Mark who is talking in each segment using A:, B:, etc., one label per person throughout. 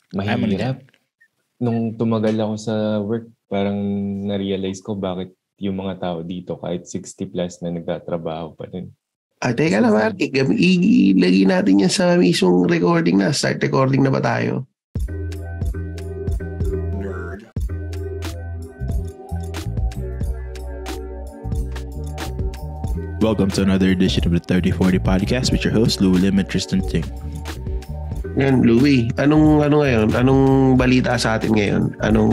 A: Mahirap. Nung tumagal ako sa work, parang na-realize ko bakit yung mga tao dito kahit 60 plus na nagtatrabaho pa rin.
B: Teka lang, Mark. Ilagay natin yan sa mismong recording na. Start recording na ba tayo?
C: Welcome to another edition of the 3040 Podcast with your host, Louie Lim and Tristan Ting.
B: Yan, Louie. Anong ngayon? Anong balita sa atin ngayon? Anong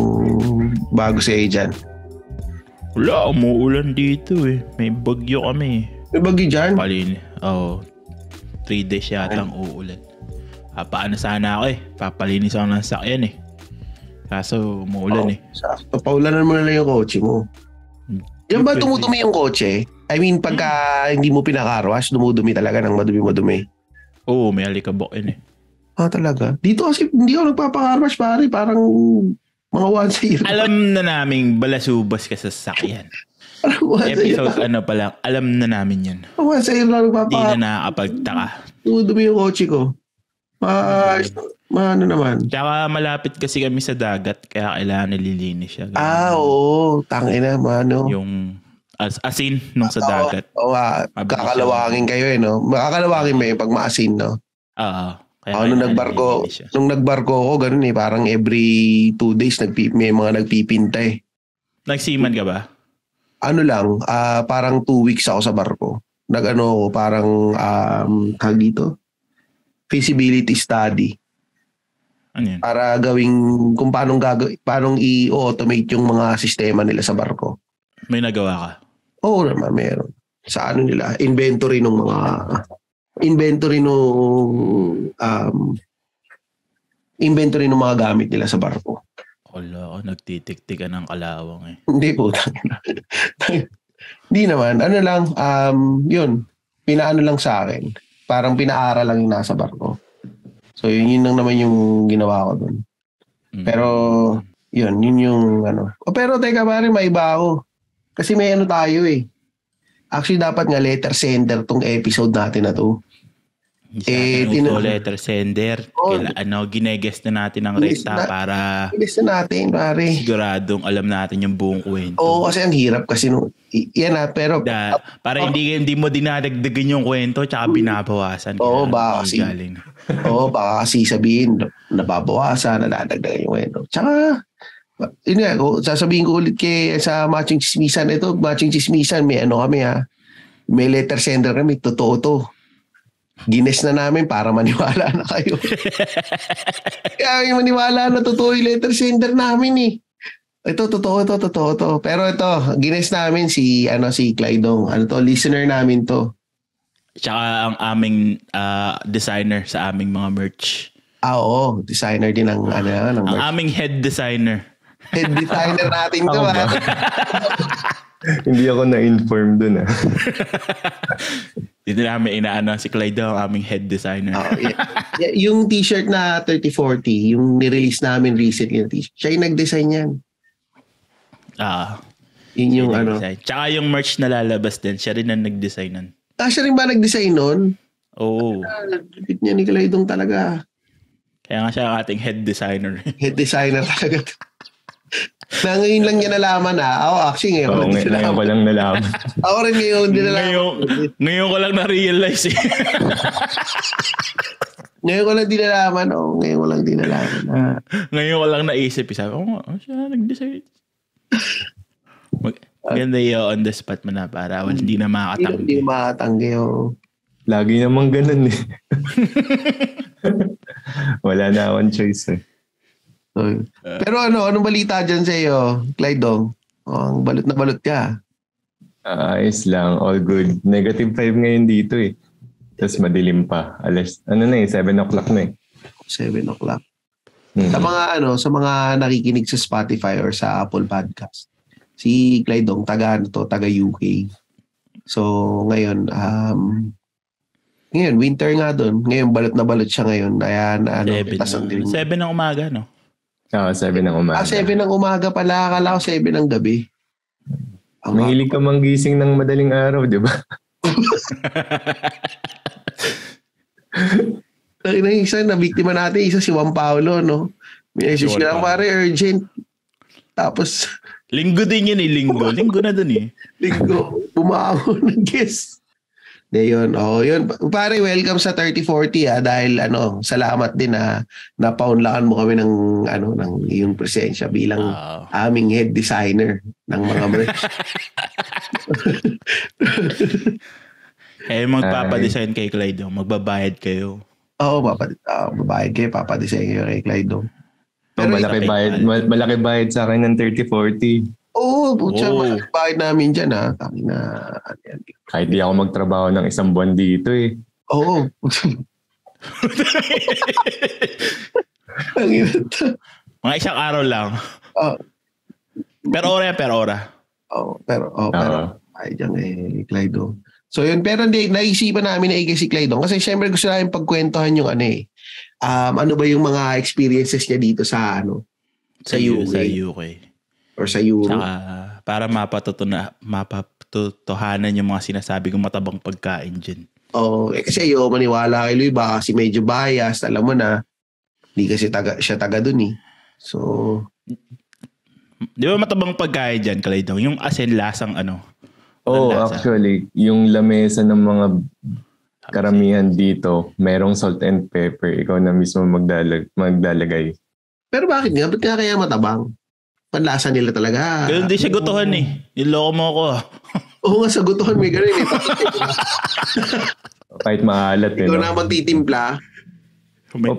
B: bago sa iyo dyan?
C: Wala, umuulan dito eh. May bagyo kami.
B: May bagyo dyan?
C: 3 days yata ang uulan. Paano sana ako eh. Papalinis ako ng sakyan eh. Kaso umuulan eh.
B: Papaulanan mo na lang yung kotse mo. Yan ba tumudumi yung kotse? I mean, pagka hindi mo pinakarwash, dumudumi talaga ng madumi-madumi.
C: Oo, may alikabok yun eh.
B: Talaga? Dito kasi hindi ako nagpapakarwash, pare. Parang mga once a year.
C: Alam na naming balasubas ka sa sakyan. Episode ano pa lang, alam na namin yun.
B: Once a year lang nagpapakarwash.
C: Hindi na nakakapagtaka.
B: Dumudumi yung kotse ko. Ano naman?
C: Tsaka malapit kasi kami sa dagat, kaya kailangan nililinis siya.
B: Oo. Tangina, mano.
C: Yung asin nung sa dagat.
B: Kakalawangin kayo eh, no? Makakalawangin ba yung pag maasin, no? Nung nagbarko ako, ganun eh. Parang every 2 days may mga nagpipinta eh.
C: Nagsiman ka ba?
B: Ano lang, parang 2 weeks ako sa barko. Parang tawag dito? Feasibility study.
C: Ano yun?
B: Para gawing kung paanong i-automate yung mga sistema nila sa barko.
C: May nagawa ka?
B: Oo naman, meron. Sa nila, inventory ng mga gamit nila sa barko.
C: Wala, nagtitik-tik ka ng kalawang eh.
B: Hindi po. Hindi naman. Ano lang, yun. Pinaano lang sa akin. Parang pinaaral lang yung nasa barko. So yun lang naman yung ginawa ko dun. Pero yun yung ano. Pero teka pare, may iba ako. Kasi may tayo eh. Actually dapat nga letter sender tong episode natin na to.
C: Letter sender. Ginegest na natin ang rekta para
B: ginegest na natin pare.
C: Siguradong alam natin yung buong kwento.
B: Oo, kasi ang hirap kasi yan pero
C: para hindi mo dinadagdagan yung kwento tsaka binabawasan.
B: Baka kasi sabihin nababawasan, nadadagdagan yung kwento. Tsaka yun nga, sasabihin ko ulit sa Matching Chismisan. Ito, Matching Chismisan, may kami may letter sender kami, totoo to. Gines na namin para maniwala na kayo. Kaya may maniwala na totoo yung letter sender namin eh. Ito, totoo to. Pero ito, gines namin si Clydong. Listener namin to.
C: Tsaka ang aming designer sa aming mga merch.
B: Oo, designer din ng merch.
C: Ang aming head designer.
B: Head designer natin to.
A: Hindi ako na-inform dun
C: Dito namin inaano si Clyde ang aming head designer.
B: Yung t-shirt na 3040, yung nirelease namin recently na t-shirt, siya yung nag-design yan. Yun yung
C: Tsaka yung merch na lalabas din, siya rin ang nag-design nun.
B: Siya rin ba nag-design nun?
C: Oo.
B: Lupit niya ni Clydong talaga.
C: Kaya nga siya ang ating head designer.
B: Head designer talaga. Na ngayon lang niya nalaman Ako actually ngayon
A: ko lang nalaman.
B: Ako rin ngayon din nalaman.
C: Ngayon ko lang na-realize eh.
B: Ngayon ko lang din nalaman.
C: Ngayon ko lang naisip. Sabi ko, siya nag-decide. Maganda on the spot mo na para hindi na makatanggi.
B: Hindi makatanggi.
A: Lagi namang ganun eh. Wala na akong choice eh.
B: Pero anong balita dyan sa iyo, Clydong? Ang balot na balot ka.
A: Ayos lang, all good. -5 ngayon dito eh. Tapos madilim pa. 7 o'clock na eh.
B: 7 o'clock. Sa mga nakikinig sa Spotify or sa Apple Podcast. Si Clydong taga UK. So ngayon winter nga doon. Ngayon balot na balot siya ngayon. Ayan,
C: 7 ng umaga, no?
A: 7 ng umaga.
B: 7 ng umaga pala. Akala ko 7 ng gabi.
A: Mahilig ka manggising ng madaling araw, di ba?
B: Isa na biktima natin, isa si Juan Paulo, no? May message ka lang, pare, urgent. Tapos,
C: Linggo din yun eh, linggo. Linggo na dun eh.
B: linggo, bumaon ng guest. Yun. Pare, welcome sa 3040 dahil salamat din na napaunlakan mo kami ng iyong presensya bilang aming head designer ng mga merch.
C: Magpapadesign kay Clyde, magbabayad kayo.
B: Oo, babayad kayo, papadesign kayo kay Clyde.
A: Pero malaki bayad sa akin ng 3040.
B: Oo, malaki bayad namin dyan
A: Kahit di ako magtrabaho ng isang buwan dito eh.
B: Oo.
C: Mga isang araw lang. Per ora.
B: Pero ay dyan Clyde. So yun, pero hindi, naisipan namin na si Clyde kasi syempre gusto namin pagkwentuhan yung ano ba yung mga experiences niya dito sa sa UK.
C: Sa UK.
B: Or sa Europe.
C: Saka, para mapatutuhanan yung mga sinasabi kong matabang pagkain dyan.
B: Kasi maniwala kay Louie, baka kasi medyo biased, alam mo na, hindi kasi siya taga dun eh. So,
C: di ba matabang pagkain dyan, Clyde? Yung asin lasang
A: actually, yung lamesa ng mga karamihan dito, merong salt and pepper. Ikaw na mismo maglalagay. Pero
B: bakit nga? Ba't nga kaya matabang? Panlasa nila talaga.
C: Ganun din siya gutuhan eh. Niloko mo ako.
B: Oo nga, sa gutuhan may ganun eh.
A: Kahit maalat eh.
B: Ikaw na magtitimpla.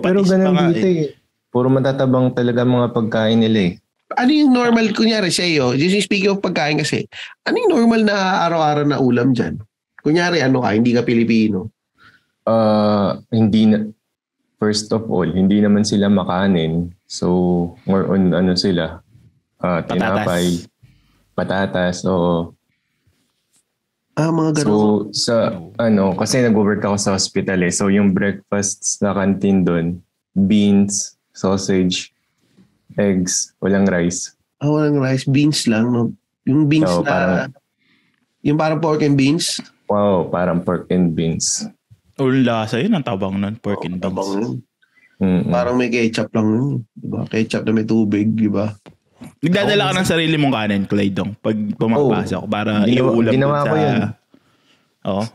A: Pero ganun dito eh. Puro matatabang talaga mga pagkain nila eh.
B: Ano yung normal, kunyari sa iyo, speaking of pagkain kasi, ano yung normal na araw-araw na ulam dyan? Kunyari hindi ka Pilipino.
A: First of all, hindi naman sila makanin. So, more on sila. Tinapay, patatas, oo.
B: Mga ganun.
A: So, kasi nag-work ako sa hospital eh. So, yung breakfast na canteen doon, beans, sausage, eggs, walang rice.
B: Walang rice. Beans lang, no? Yung beans yung parang pork and beans?
A: Wow, parang pork and beans.
C: Lasa yun, ang tabang nun, pork and beans.
B: Tabang yun. Parang may ketchup lang yun. Diba? Ketchup na may tubig, diba?
C: Nagdadala ka ng sarili mong kanin, Clyde, pag pumapasok para iuulam
A: ginawa ko yun.
C: Oo.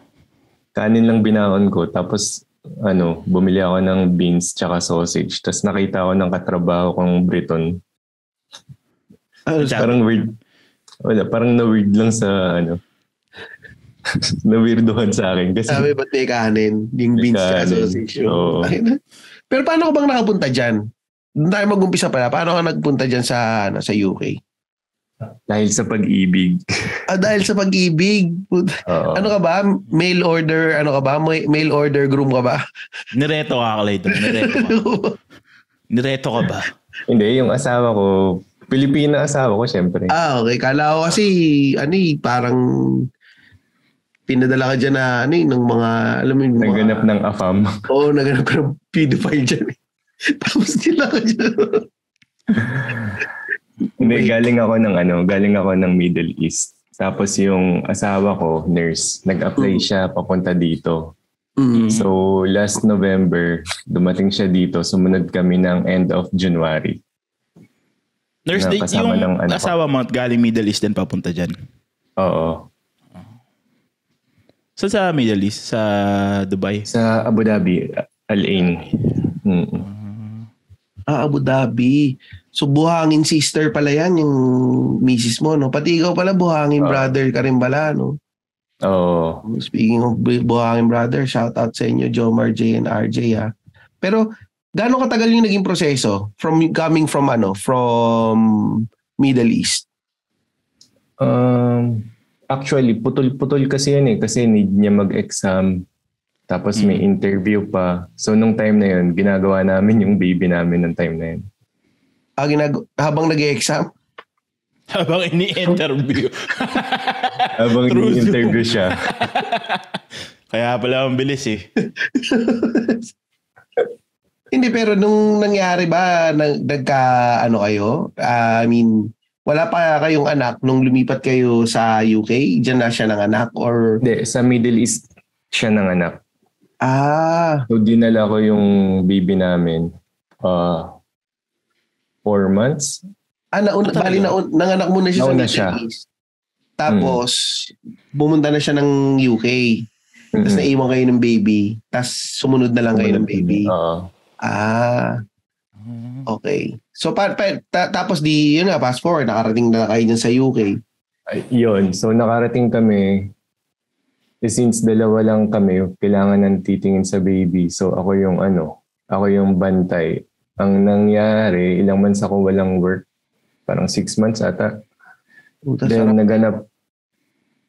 A: Kanin lang binaon ko. Tapos, bumili ako ng beans tsaka sausage. Tapos nakita ko ng katrabaho kong Briton. Parang weird. Wala, parang na-weird lang sa na-weirduhan sa akin. Kasi,
B: sabi, ba't may kanin? Yung beans tsaka sausage. Pero paano ka bang nakapunta dyan? Doon tayo mag-umpisa pala. Paano ka nagpunta dyan sa UK?
A: Dahil sa pag-ibig.
B: Dahil sa pag-ibig. Ano ka ba? Mail order, Mail order groom ka ba?
C: Nireto ka, Clyde. Nireto ka ba?
A: Hindi, yung asawa ko, Pilipina asawa ko, syempre.
B: Okay. Kala ko kasi, parang pinadala ka dyan na, ng mga, alam mo yung mga...
A: Naganap ng AFAM.
B: Oo, naganap ka ng pedophile dyan. Tapos nila ka dyan.
A: Hindi, galing ako ng Middle East. Tapos yung asawa ko, nurse, nag-apply siya papunta dito. So last November, dumating siya dito. Sumunod kami ng end of January.
C: Nurse, yung asawa mo galing Middle East din papunta dyan?
A: Oo.
C: So sa Middle East? Sa Dubai?
A: Sa Abu Dhabi, Al Ain.
B: Abu Dhabi. So buhangin sister pala yan, yung misis mo, no? Pati ikaw pala buhangin brother ka rin pala, no?
A: Oo.
B: Speaking of buhangin brother, shout out sa inyo, Jomar J and RJ, ha? Pero gaano katagal yung naging proseso coming from Middle East?
A: Actually, putol-putol kasi yan eh. Kasi need niya mag-exam. Tapos may interview pa. So nung time na yun, ginagawa namin yung baby namin nung time na yun.
B: Habang nag-i-exam?
C: Habang ini-interview.
A: Habang ini-interview siya.
C: Kaya pala ang bilis eh.
B: Hindi, pero nung nangyari ba, kayo? Wala pa kayong anak nung lumipat kayo sa UK? Diyan na siya nanganak? Or...
A: Hindi, sa Middle East siya nanganak. So dinala ko yung baby namin 4 months.
B: Nanganak mo na siya
A: Nauna
B: sa
A: siya.
B: Middle East. Tapos, bumunta na siya ng UK. Tapos naiwan kayo ng baby. Tapos sumunod na lang kayo ng baby. Okay. So, tapos yun nga, fast forward, nakarating na kayo dyan sa UK.
A: Yun. So, nakarating kami. Since dalawa lang kami, kailangan nang titingin sa baby. So, ako yung bantay. Ang nangyari, ilang months ako walang work. Parang 6 months ata. Then, naganap.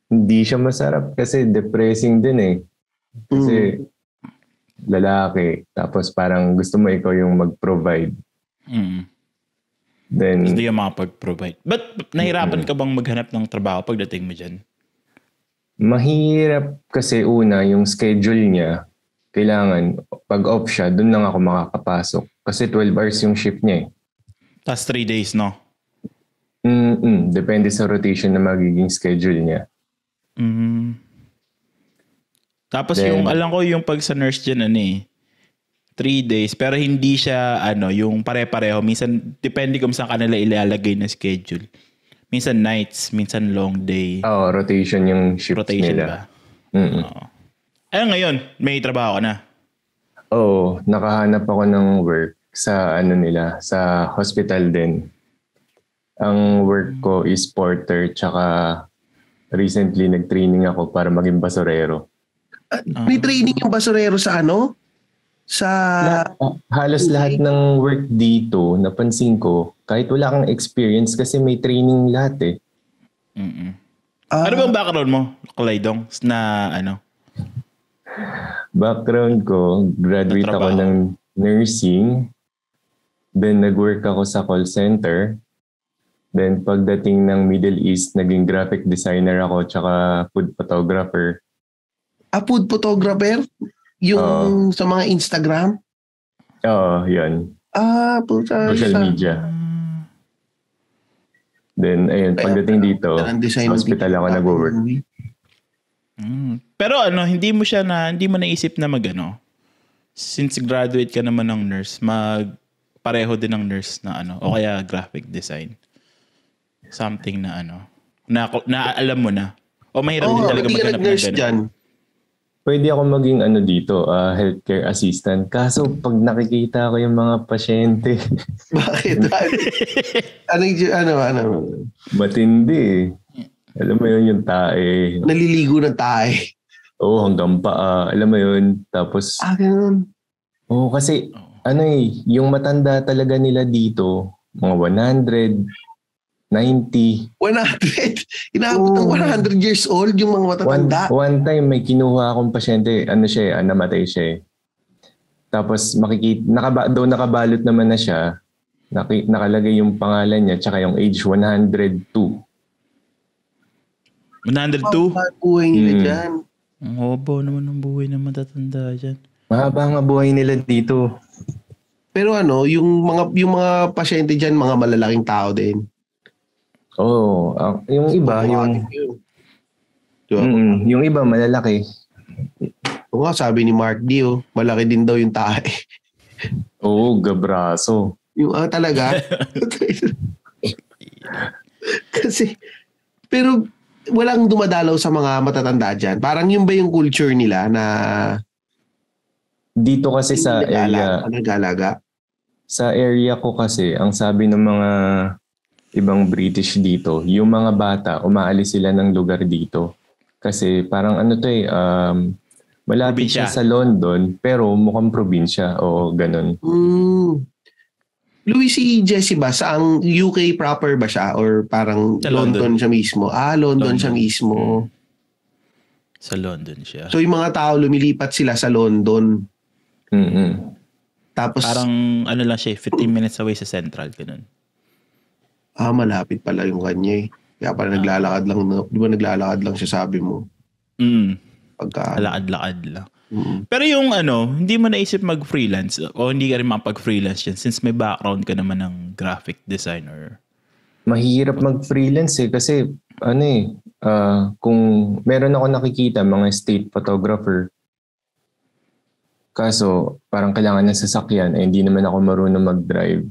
A: Hindi siya masarap kasi depressing din eh. Kasi lalaki. Tapos parang gusto mo ikaw yung mag-provide. Then,
C: hindi ka makapag-provide. But nahirapan ka bang maghanap ng trabaho pagdating mo dyan?
A: Mahirap kasi una, yung schedule niya, kailangan, pag off siya, dun lang ako makakapasok. Kasi 12 hours yung shift niya eh.
C: Tapos 3 days, no?
A: Depende sa rotation na magiging schedule niya.
C: Tapos then, yung, alam ko yung pag sa nurse dyan, 3 days, pero hindi siya, yung pare-pareho. Minsan, depende kung saan kanila ilalagay na schedule. Minsan nights, minsan long day.
A: Rotation yung shift
C: rotation
A: nila.
C: Ba? Ayun ngayon, may trabaho ka na.
A: Nakahanap ako ng work sa sa hospital din. Ang work ko is porter, tsaka recently nag-training ako para maging basurero.
B: May training yung basurero sa
A: halos lahat ng work dito, napansin ko, kahit wala kang experience kasi may training lahat eh.
C: Ano bang background mo, Klaydong, na
A: Background ko, graduate ako ng nursing. Then nag-work ako sa call center. Then pagdating ng Middle East, naging graphic designer ako tsaka food photographer.
B: Food photographer? Yung sa mga Instagram?
A: Yun.
B: Social
A: media. Then, ayun, pagdating dito, hospital ako nag-work.
C: Pero hindi mo naisip na since graduate ka naman ng nurse, pareho din ng nurse na o kaya graphic design. Something na alam mo na. O mahirap din talaga maghanap ng gano'n.
A: Pwede ako maging dito, healthcare assistant. Kaso pag nakikita ko yung mga pasyente.
B: Bakit?
A: Matindi. Alam mo yun, yung tae.
B: Naliligo ng tae.
A: Hanggang paa. Alam mo yun. Tapos...
B: ganun.
A: Kasi yung matanda talaga nila dito, mga 100, 90.
B: 100? Inaabot ng 100 years old yung mga matatanda?
A: One time may kinuha akong pasyente, namatay siya eh. Tapos doon nakabalot naman na siya, nakalagay yung pangalan niya, tsaka yung age 102.
C: 102?
B: Buhay nila dyan.
C: Ang hobo naman ng buhay ng matatanda dyan.
A: Mahaba nga buhay nila dito.
B: Pero yung mga pasyente dyan, mga malalaking tao din.
A: Yung iba, yung iba malalaki.
B: Sabi ni Mark D, malaki din daw yung tae.
A: Gabraso.
B: Yung talaga? Kasi, pero walang dumadalaw sa mga matatanda dyan. Parang yun ba yung culture nila na...
A: Dito kasi sa area...
B: Nag-alaga?
A: Sa area ko kasi, ang sabi ng mga... ibang British dito, yung mga bata, umaalis sila ng lugar dito. Kasi parang malapit siya sa London, pero mukhang probinsya o ganun.
B: Louis, si Jessie ba, saang UK proper ba siya? Or parang London siya mismo? London siya mismo.
C: Sa London siya.
B: So yung mga tao, lumilipat sila sa London. Tapos...
C: Parang lang siya, 15 minutes away sa Central, ganun.
B: Malapit pala yung kanya eh. Kaya pala naglalakad lang, di ba naglalakad lang siya sabi mo?
C: Lakad-lakad lang. Pero yung hindi mo naisip mag-freelance o hindi ka rin makapag-freelance yan since may background ka naman ng graphic designer?
A: Mahirap mag-freelance kasi kung meron ako nakikita mga state photographer, Kaso, parang kailangan ng sasakyan hindi naman ako marunong mag-drive.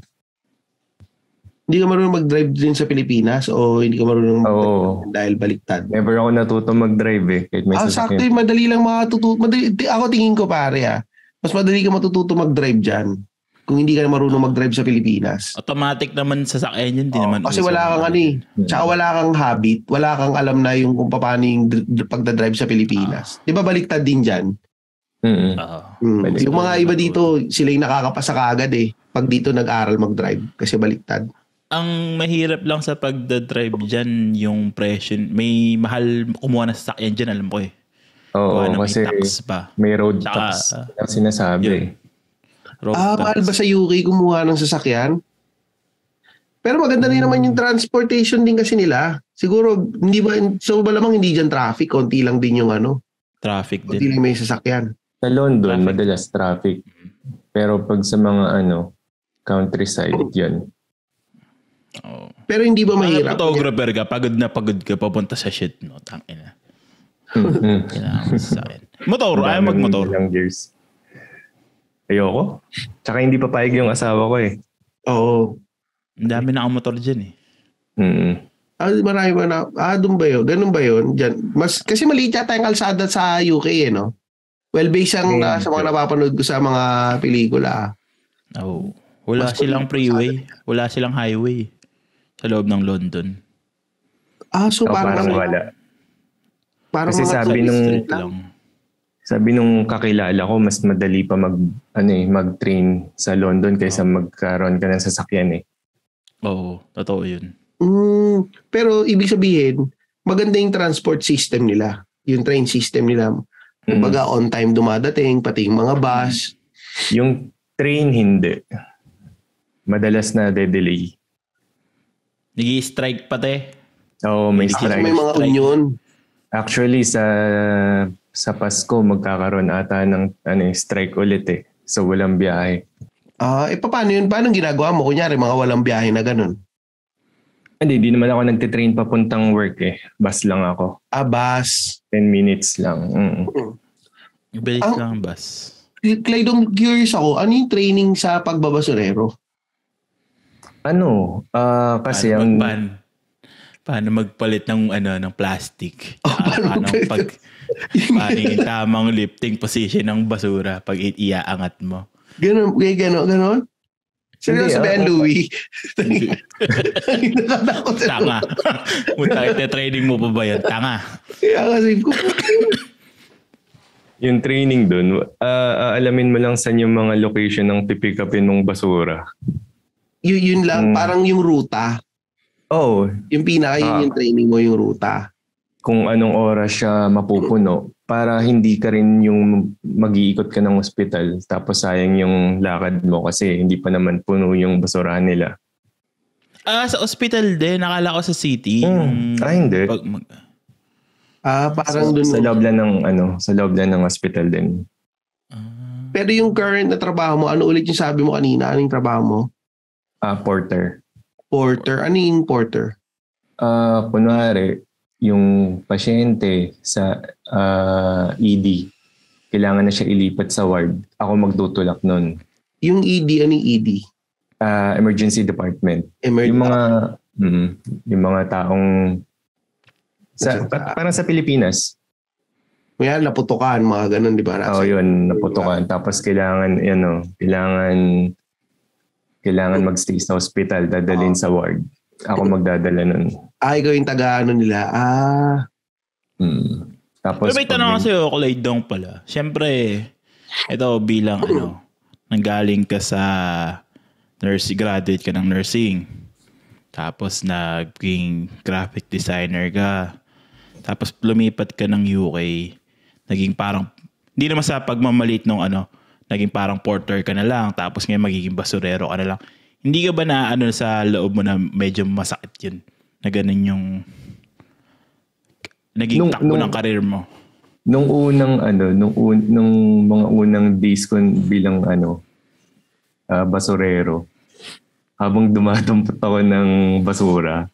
B: Hindi ka marunong mag-drive din sa Pilipinas o hindi ka marunong mag-drive dahil baliktad?
A: Never ako natuto mag-drive kahit may sasakyan.
B: Sakto, madali lang makatututo. Ako tingin ko pare mas madali ka matututo mag-drive dyan kung hindi ka marunong mag-drive sa Pilipinas.
C: Automatic naman sasakyan yun, din naman.
B: Kasi wala kang tsaka wala kang habit, wala kang alam na yung kung paano yung pagdadrive sa Pilipinas. Di ba baliktad din dyan? Yung mga iba dito, sila yung nakakapasa kaagad pag dito nag-aral mag-drive kasi baliktad.
C: Ang mahirap lang sa pagdadrive dyan, yung presyo. May mahal kumuha na sasakyan dyan, alam ko
A: Oo, kasi may road tax na sinasabi.
B: Mahal ba sa UK kumuha ng sasakyan? Pero maganda rin naman yung transportation din kasi nila. Siguro, hindi ba, so malamang hindi dyan traffic, konti lang din yung
C: traffic
B: konti
C: din.
B: lang may sasakyan.
A: Sa London, madalas traffic. Pero pag sa mga countryside, yun.
B: Pero hindi ba mahirap?
C: Photographer ka, pagod na pagod ka, papunta sa shit mo. Tangina. Kailangan mo sa akin. Motor, ayaw magmotor.
A: Years. Ayoko. Tsaka hindi papayag yung asawa ko
B: Oo.
C: Ang dami na ang motor dyan
B: Marami ba na? Doon ba yun? Ganun ba yun? Dyan. Kasi maliit yata yung kalsada sa UK no? Well, based sa mga napapanood ko sa mga pelikula.
C: Wala silang freeway. Wala silang highway sa loob ng London.
B: So parang
A: wala.
B: Parang
A: kasi sabi nung kakilala ko, mas madali pa mag-train sa London kaysa magkaroon ka ng sasakyan
C: Oo, totoo yun.
B: Pero ibig sabihin, maganda yung transport system nila. Yung train system nila. Kumbaga on time dumadating, pati yung mga bus.
A: Yung train hindi. Madalas na de-delay.
C: Nag-i-strike pati.
A: Oo, may strike.
B: May mga union.
A: Actually, sa Pasko, magkakaroon ata ng strike ulit So, walang biyahe.
B: Paano yun? Paano ginagawa mo? Kunyari, mga walang biyahe na ganun.
A: Hindi naman ako nagtitrain papuntang work Bus lang ako.
B: Bus.
A: 10 minutes lang.
C: Bilis lang ang bus.
B: Clyde, curious ako, ano yung training sa pagbabasurero?
A: Kasi
C: paano magpalit ng plastic? Paano yung tamang lifting position ng basura pag iaangat mo?
B: Ganon? Seryoso ba yan, Louie?
C: Tanga. Training mo pa ba yan? Tanga.
A: Yung training dun, alamin mo lang saan yung mga location ng pipick upin mong basura.
B: Yun lang, parang yung ruta. Yung yun yung training mo, yung ruta.
A: Kung anong oras siya mapupuno para hindi ka rin yung mag-iikot ka ng ospital tapos sayang yung lakad mo kasi hindi pa naman puno yung basurahan nila.
C: Sa ospital din, nakala ko sa city.
A: Hindi.
B: Parang dun
A: sa loob lang ng hospital din.
B: Pero yung current na trabaho mo, ano ulit yung sabi mo kanina? Anong trabaho mo?
A: Porter.
B: Porter? Ano yung porter?
A: Kunwari, yung pasyente sa ED, kailangan na siya ilipat sa ward. Ako magtutulak nun.
B: Yung ED, anong ED?
A: Emergency Department. Yung mga taong parang sa Pilipinas.
B: Kaya naputukan, mga ganun, di ba?
A: Yun, naputukan. Tapos kailangan magstay sa hospital, dadalhin sa ward. Ako magdadala nun.
B: Ikaw yung taga-ano nila.
A: Tapos
C: pero may tanong kasi ako, Clyde pala. Siyempre, ito bilang nanggaling ka sa graduate ka ng nursing. Tapos naging graphic designer ka. Tapos lumipat ka ng UK. Naging parang, hindi naman sa pagmamalit nung naging parang porter ka na lang. Tapos ngayon magiging basurero ka na lang. Hindi ka ba na sa loob mo na medyo masakit yun? Na ganun yung naging takbo ng karir mo?
A: Nung mga unang days ko bilang basurero, habang dumadampot ako ng basura,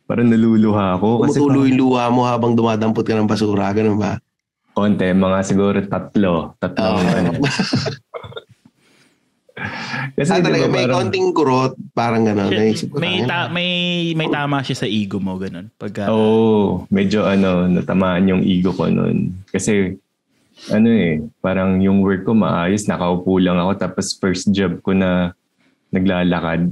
A: parang naluluha ako.
B: Tumutuloy luha mo habang dumadampot ka ng basura, ganun ba?
A: Konti, mga siguro tatlo. Kasi
B: talaga,
A: diba,
B: may konting kurot, parang gano'n.
C: May tama siya sa ego mo, gano'n.
A: Medyo natamaan yung ego ko noon. Kasi, parang yung work ko maayos, nakaupo lang ako, tapos first job ko na naglalakad.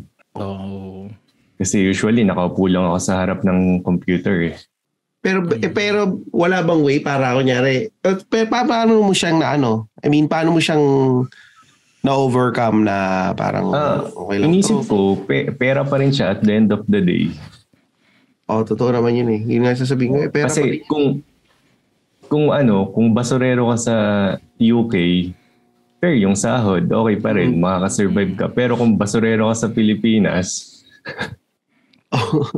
A: Kasi usually, nakaupo lang ako sa harap ng computer eh.
B: Pero wala bang way para kunyari, paano mo siyang paano mo siyang na-overcome na parang okay lang
A: inisip ko, pera pa rin siya at the end of the day.
B: Totoo naman yun eh. Yun nga sasabihin ko, pera
A: kasi
B: pa rin.
A: Kung basurero ka sa UK, fair yung sahod, okay pa rin, makakasurvive ka. Pero kung basurero ka sa Pilipinas,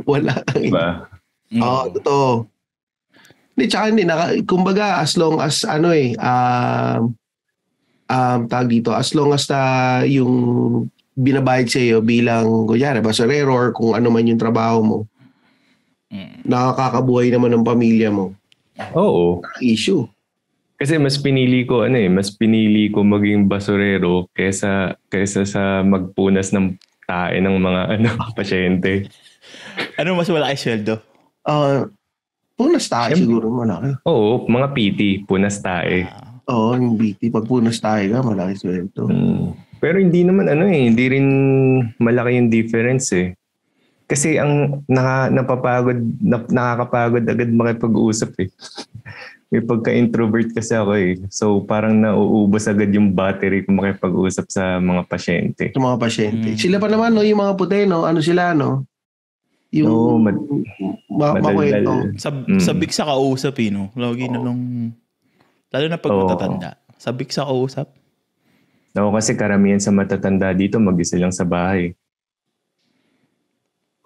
B: wala kang
A: diba?
B: Totoo. Hindi, kumbaga as long as tawag dito, as long as yung binabayad sa iyo bilang kunyari basurero or kung ano man yung trabaho mo, nakakabuhay naman ng pamilya mo.
A: Oo.
B: Issue.
A: Kasi mas pinili ko maging basurero kaysa sa magpunas ng tae ng mga pasyente.
C: Ano mas malaki sweldo?
B: Punas tayo siguro malaki.
A: Oo, mga PT, punas tae.
B: Yung PT. Pag punas tayo ka, malaki sweldo.
A: Pero hindi naman hindi rin malaki yung difference eh. Kasi ang nakakapagod agad makipag-usap eh. May pagka-introvert kasi ako eh. So parang nauubos agad yung battery kung makipag-usap sa mga pasyente.
B: Sa mga pasyente. Sila pa naman yung mga puti, ano sila, yung makwento.
C: Sabik sa kausap lagi na lang, lalo na pag matatanda. Sabik sa kausap.
A: Kasi karamihan sa matatanda dito mag-isa lang sa bahay.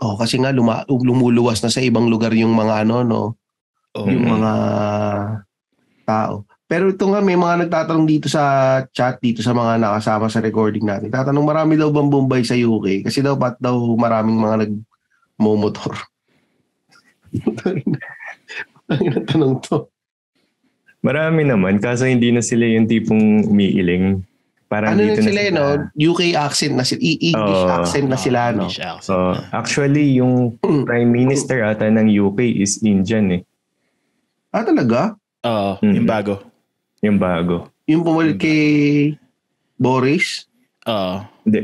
B: Kasi nga lumuluwas na sa ibang lugar yung mga yung mga tao. Pero ito nga, may mga nagtatanong dito sa chat, dito sa mga nakasama sa recording natin. Tatanong, marami daw bang Bombay sa UK? Kasi daw maraming mga nagmomotor. Ang tanong to.
A: Marami naman, kaso hindi na sila yung tipong umiiling. Parang dito na sila,
B: UK accent na sila, English accent na sila,
C: English accent.
A: Actually, yung Prime Minister ata ng UK is Indian eh.
B: Talaga?
C: Yung bago.
A: Yung bago.
B: Yung pumalit kay Boris?
A: Hindi,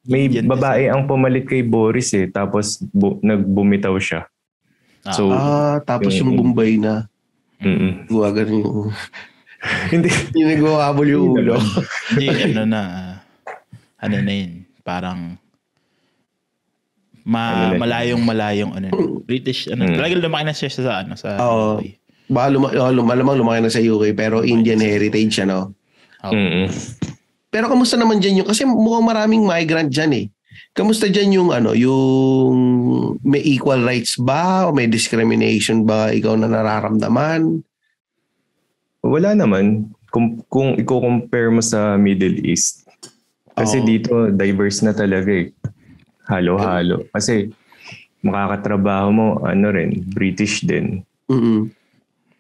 A: may babae ang pumalit kay Boris eh, tapos nagbumitaw siya.
B: Tapos yung Bombay na. Guwagan yung... Hindi. Yung nagwawabol yung ulo.
C: Hindi, na yun, parang malayong British, talagang lumaki na siya sa UK. Malamang
B: lumaki na sa UK, pero Indian heritage, Pero kamusta naman dyan kasi mukhang maraming migrant dyan eh. Kamusta dyan yung yung may equal rights ba o may discrimination ba ikaw na nararamdaman?
A: Wala naman. Kung i-compare mo sa Middle East. Kasi dito, diverse na talaga eh. Halo-halo. Kasi makakatrabaho mo, British din.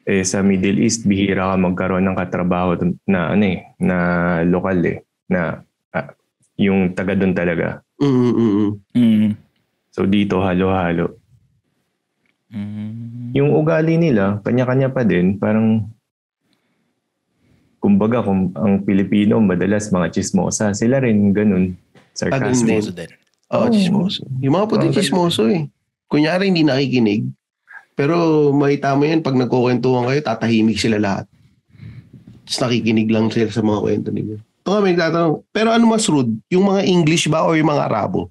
A: Sa Middle East, bihira ka magkaroon ng katrabaho na na lokal eh. Na yung taga doon talaga. So dito, halo-halo. Yung ugali nila, kanya-kanya pa din. Parang kumbaga, kung ang Pilipino madalas mga chismosa, sila rin ganun. Sarcastic.
C: Chismoso din.
B: Chismoso. Yung mga puting chismoso eh. Kunyari hindi nakikinig. Pero makita mo yan, pag nagkukwentuhan kayo, tatahimik sila lahat. Tapos nakikinig lang sila sa mga kwento ninyo. Ito nga may tatanong, pero ano mas rude? Yung mga English ba o yung mga Arabo?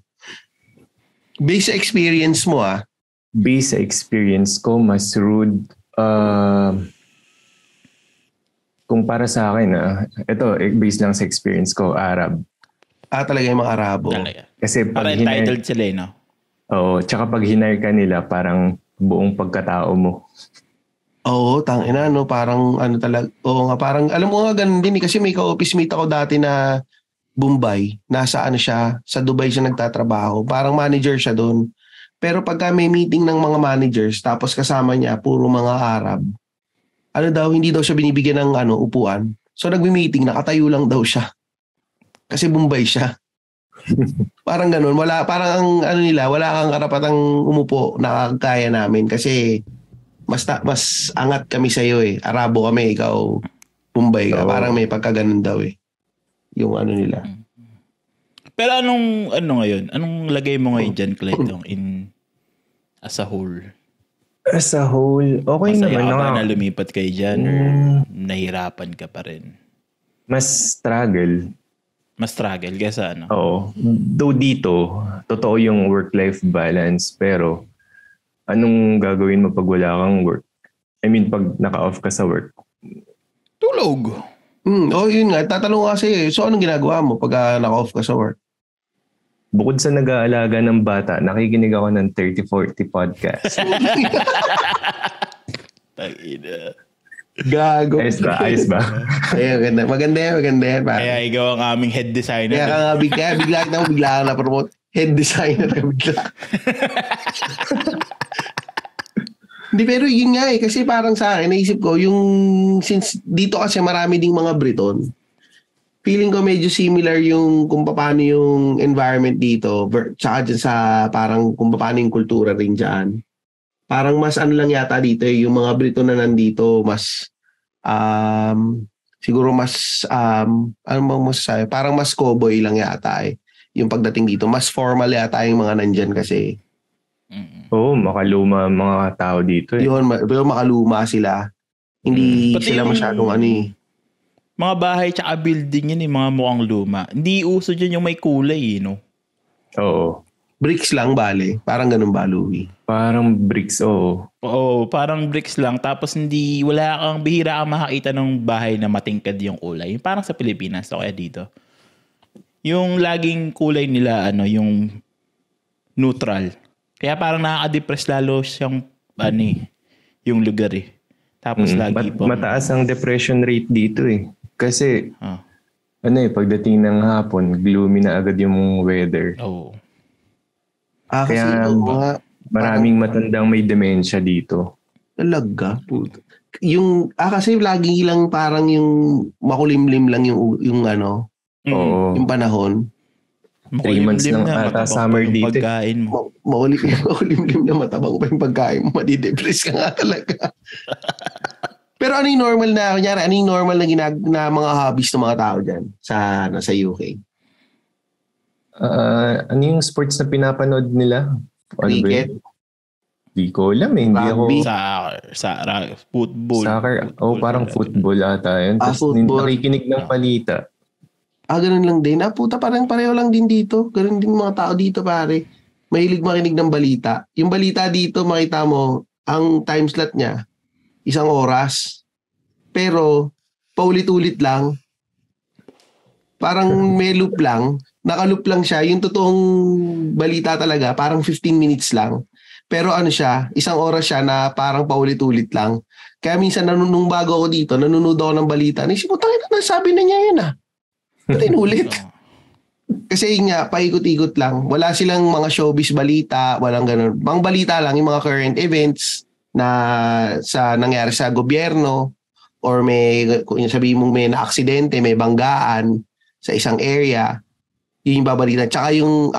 B: Based sa experience mo
A: Based sa experience ko, mas rude. Kung para sa akin, ito, based lang sa experience ko, Arab.
B: Talaga yung mga Arabo.
C: Talaga.
A: Kasi
C: pag entitled sila, no?
A: Oo, tsaka pag hinire ka nila, parang buong pagkatao mo.
B: Oo, tangina, parang talaga. Oo nga, parang, alam mo nga ganun din kasi may ka-office mate ako dati na Bombay. Nasa siya, sa Dubai siya nagtatrabaho. Parang manager siya doon. Pero pagka may meeting ng mga managers, tapos kasama niya, puro mga Arab, hindi daw siya binibigyan ng upuan. So nagmi-meeting, nakatayo lang daw siya. Kasi Bombay siya. Parang ganun. Parang wala kang karapatang umupo na kaya namin kasi mas angat kami sa'yo eh. Arabo kami, ikaw Bombay ka. Parang may pagkaganon daw eh. Yung nila.
C: Pero anong ngayon? Anong lagay mo ngayon dyan, Clayton, as a whole?
A: As a whole, okay
C: Masaya
A: naman.
C: Masaya ka ba na lumipat kayo dyan or nahirapan ka pa rin?
A: Mas struggle.
C: Mas struggle kaysa ano?
A: Oo. Though dito, totoo yung work-life balance. Pero, anong gagawin mo pag wala kang work? I mean, pag naka-off ka sa work.
C: Tulog.
B: Yun nga. Tatanong kasi, so anong ginagawa mo pag naka-off ka sa work?
A: Bukod sa nag-aalaga ng bata, nakikinig ako ng 30-40 podcast.
C: Tag-ina.
B: Gago.
A: Ayos ba?
B: Ayun, maganda yan.
C: Kaya ikaw ang aming head designer.
B: Kaya ka nga bigla ka na-promote. Head designer ka bigla. Hindi, pero yun nga eh. Kasi parang sa akin, naisip ko, since dito kasi marami ding mga Briton, feeling ko medyo similar yung kung paano yung environment dito, tsaka dyan sa parang kung paano yung kultura rin dyan. Parang mas lang yata dito eh, yung mga Brito na nandito, mas siguro mas ano bang masasabi? Parang mas cowboy lang yata eh. Yung pagdating dito, mas formal yata yung mga nandyan kasi.
A: Oo, makaluma mga tao dito eh.
B: Yun, pero makaluma sila. Hindi sila masyadong
C: mga bahay tsaka building yun mga mukhang luma. Hindi uso dyan yung may kulay no?
A: Oo.
B: Bricks lang bale. Parang ganun ba, Louie?
A: Parang bricks, oo.
C: Oo, parang bricks lang. Tapos bihira kang makakita ng bahay na matingkad yung kulay. Parang sa Pilipinas o kaya dito. Yung laging kulay nila, yung neutral. Kaya parang nakaka-depress lalo siyang, yung lugar eh. Tapos lagi po.
A: Mataas ang depression rate dito eh. Kasi, pagdating ng hapon, gloomy na agad yung weather.
C: Oo.
A: Kaya maraming matandang may dementia dito.
B: Talaga? Kasi lagi lang parang yung makulimlim lang yung yung panahon.
A: 3 months lang ata summer dito.
C: Pagkain mo.
B: Makulimlim na matabang pa yung pagkain mo. Madidepress ka nga talaga. Pero ano yung normal na mga hobbies ng mga tao dyan sa UK?
A: Ano yung sports na pinapanood nila?
B: Cricket?
A: Di ko alam eh. Hindi ako...
C: Football.
A: Soccer. Parang football ata yun. Tapos nakikinig ng balita.
B: Ganun lang din. Puta, parang pareho lang din dito. Ganun din mga tao dito, pare. Mahilig makinig ng balita. Yung balita dito, makita mo, ang time slot niya, 1 oras. Pero, paulit-ulit lang. Parang may loop lang. Naka-loop lang siya. Yung totoong balita talaga, parang 15 minutes lang. Pero siya, 1 oras siya na parang paulit-ulit lang. Kaya minsan nung bago ako dito, nanonood ako ng balita. Naisip mo, nasabi na niya yun Ba't inulit? Kasi nga, paikot-ikot lang. Wala silang mga showbiz balita, walang ganun. Mga balita lang, yung mga current events na nangyari sa gobyerno or kung sabihin mong may na-aksidente, may banggaan sa isang area, yun yung babalita. Tsaka yung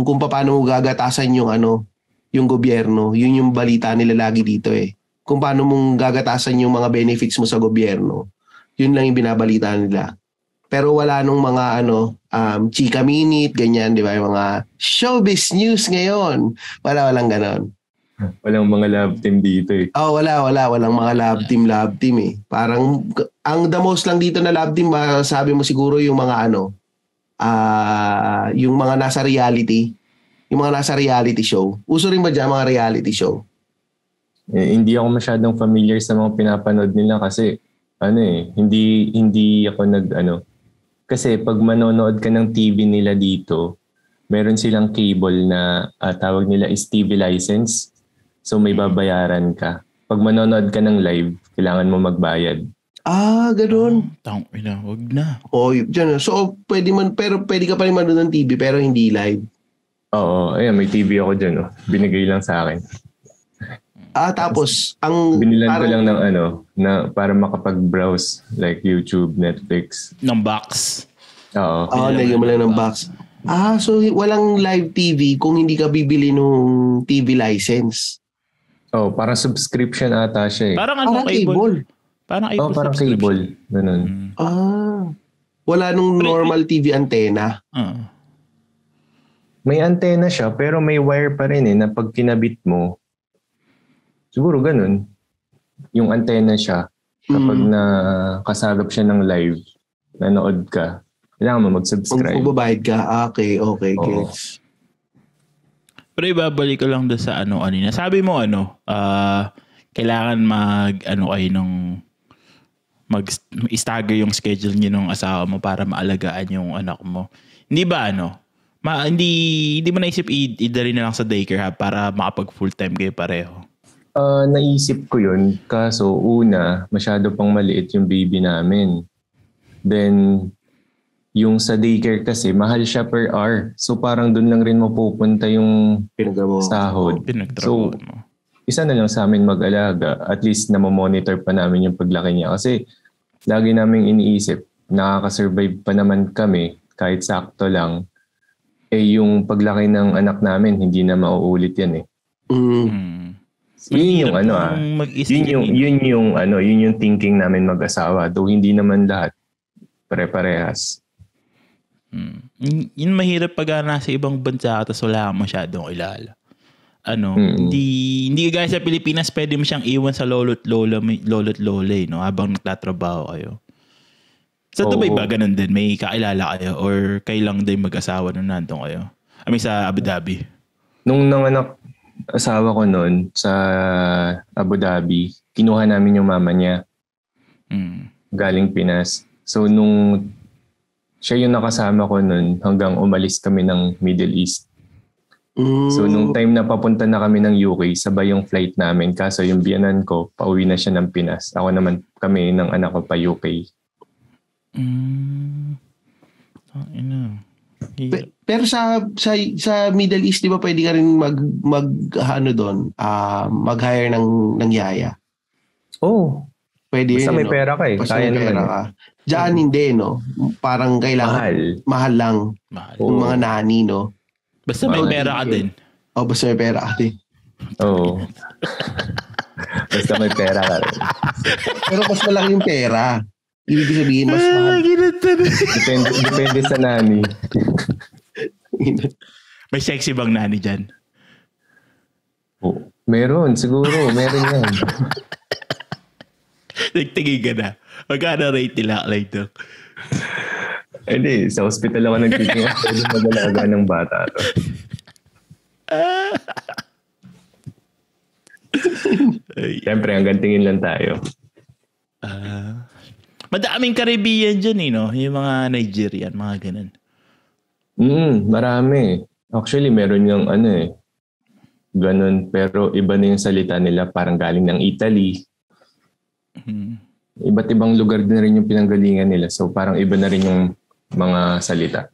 B: kung paano mo gagatasan yung gobyerno, yun yung balita nila lagi dito eh. Kung paano mong gagatasan yung mga benefits mo sa gobyerno, yun lang yung binabalita nila. Pero wala nung mga chika minute, ganyan, di ba? Yung mga showbiz news ngayon. Walang ganon.
A: Walang mga love team dito eh.
B: Wala. Walang mga love team eh. Parang, ang the most lang dito na love team, sabi mo siguro yung mga yung mga nasa reality. Yung mga nasa reality show. Uso rin ba dyan mga reality show?
A: Hindi ako masyadong familiar sa mga pinapanood nila kasi hindi ako kasi pag manonood ka ng TV nila dito, meron silang cable na tawag nila is TV license. So may babayaran ka. Pag manonood ka ng live, kailangan mo magbayad.
B: Ganun.
C: Wag na.
B: Dyan. So pwede ka pa rin manood ng TV pero hindi live.
A: Oo, ayan, may TV ako dyan. Binigay lang sa akin.
B: Tapos, ang...
A: Binilan ko lang ng na para makapag-browse like YouTube, Netflix.
C: Ng box.
A: Oo.
B: Lagyan mo lang ng box. So walang live TV kung hindi ka bibili nung TV license.
A: Parang subscription ata siya eh.
C: Parang
B: cable.
C: Parang cable.
A: Parang cable. Ganun.
B: Wala nung normal TV antenna.
A: May antenna siya pero may wire pa rin na pag kinabit mo, siguro ganun. Yung antenna siya, kapag nakasagap siya ng live, nanood ka, kailangan mo mag-subscribe.
B: Magbabayad ka. Okay, gets.
C: Pero ibabalik ko lang doon sa kanina. Sabi mo kailangan kayo mag-stagger yung schedule niyo ng asawa mo para maalagaan yung anak mo. Hindi ba hindi mo naisip idali na lang sa daycare para makapag full-time kayo pareho?
A: Naisip ko yun. Kaso una, masyado pang maliit yung baby namin. Then, yung sa daycare kasi, mahal siya per hour. So parang doon lang rin mapupunta yung sahod. So, isa na lang sa amin mag-alaga. At least namomonitor pa namin yung paglaki niya. Kasi lagi naming iniisip, nakaka-survive pa naman kami kahit sakto lang. Yung paglaki ng anak namin, hindi na mauulit yan eh. Yun yung thinking namin mag-asawa. Though hindi naman lahat pare-parehas.
C: Yun mahirap pag nasa ibang bansa tapos wala kang masyadong kilala. Hindi gaya sa Pilipinas pwede mo siyang iwan sa lolo't lola habang nagtatrabaho kayo. Sa Dubai ba ganun din? May kakilala kayo or kayo lang din mag-asawa nung nandun kayo? Sa Abu Dhabi?
A: Nung nanganak asawa ko noon sa Abu Dhabi, kinuha namin yung mama niya. Galing Pinas. So nung siya yung nakasama ko noon hanggang umalis kami ng Middle East. So nung time na papunta na kami ng UK, sabay yung flight namin. Kaso yung biyanan ko, pauwi na siya ng Pinas. Ako naman kami ng anak ko pa UK.
B: Pero sa Middle East, di ba pwede ka rin mag-hire ng yaya? Pwede
A: basta
B: yun,
A: may pera ka eh.
B: Kaya naman ka. Diyan hindi, no? Parang kailangan mahal lang. Yung mga nani, no?
C: Basta may pera ka din.
B: Basta may pera ka din.
A: Basta may pera ka rin.
B: Pero mas malaki yung pera. Ibig sabihin, mas mahal.
A: Depende sa nani.
C: May sexy bang nani dyan?
A: Meron, siguro. Meron yan.
C: Nagtingin ka na. Magkano rate nila like to?
A: Hindi, sa hospital ako nagtitingin. Pwede mag-alaga ng bata to. Siyempre, hanggang tingin lang tayo.
C: Madaming Caribbean dyan yung mga Nigerian, mga ganun.
A: Marami. Actually, meron yung ganun. Pero iba na yung salita nila, parang galing ng Italy. Iba't ibang lugar din rin yung pinanggalingan nila. So parang iba na rin yung mga salita.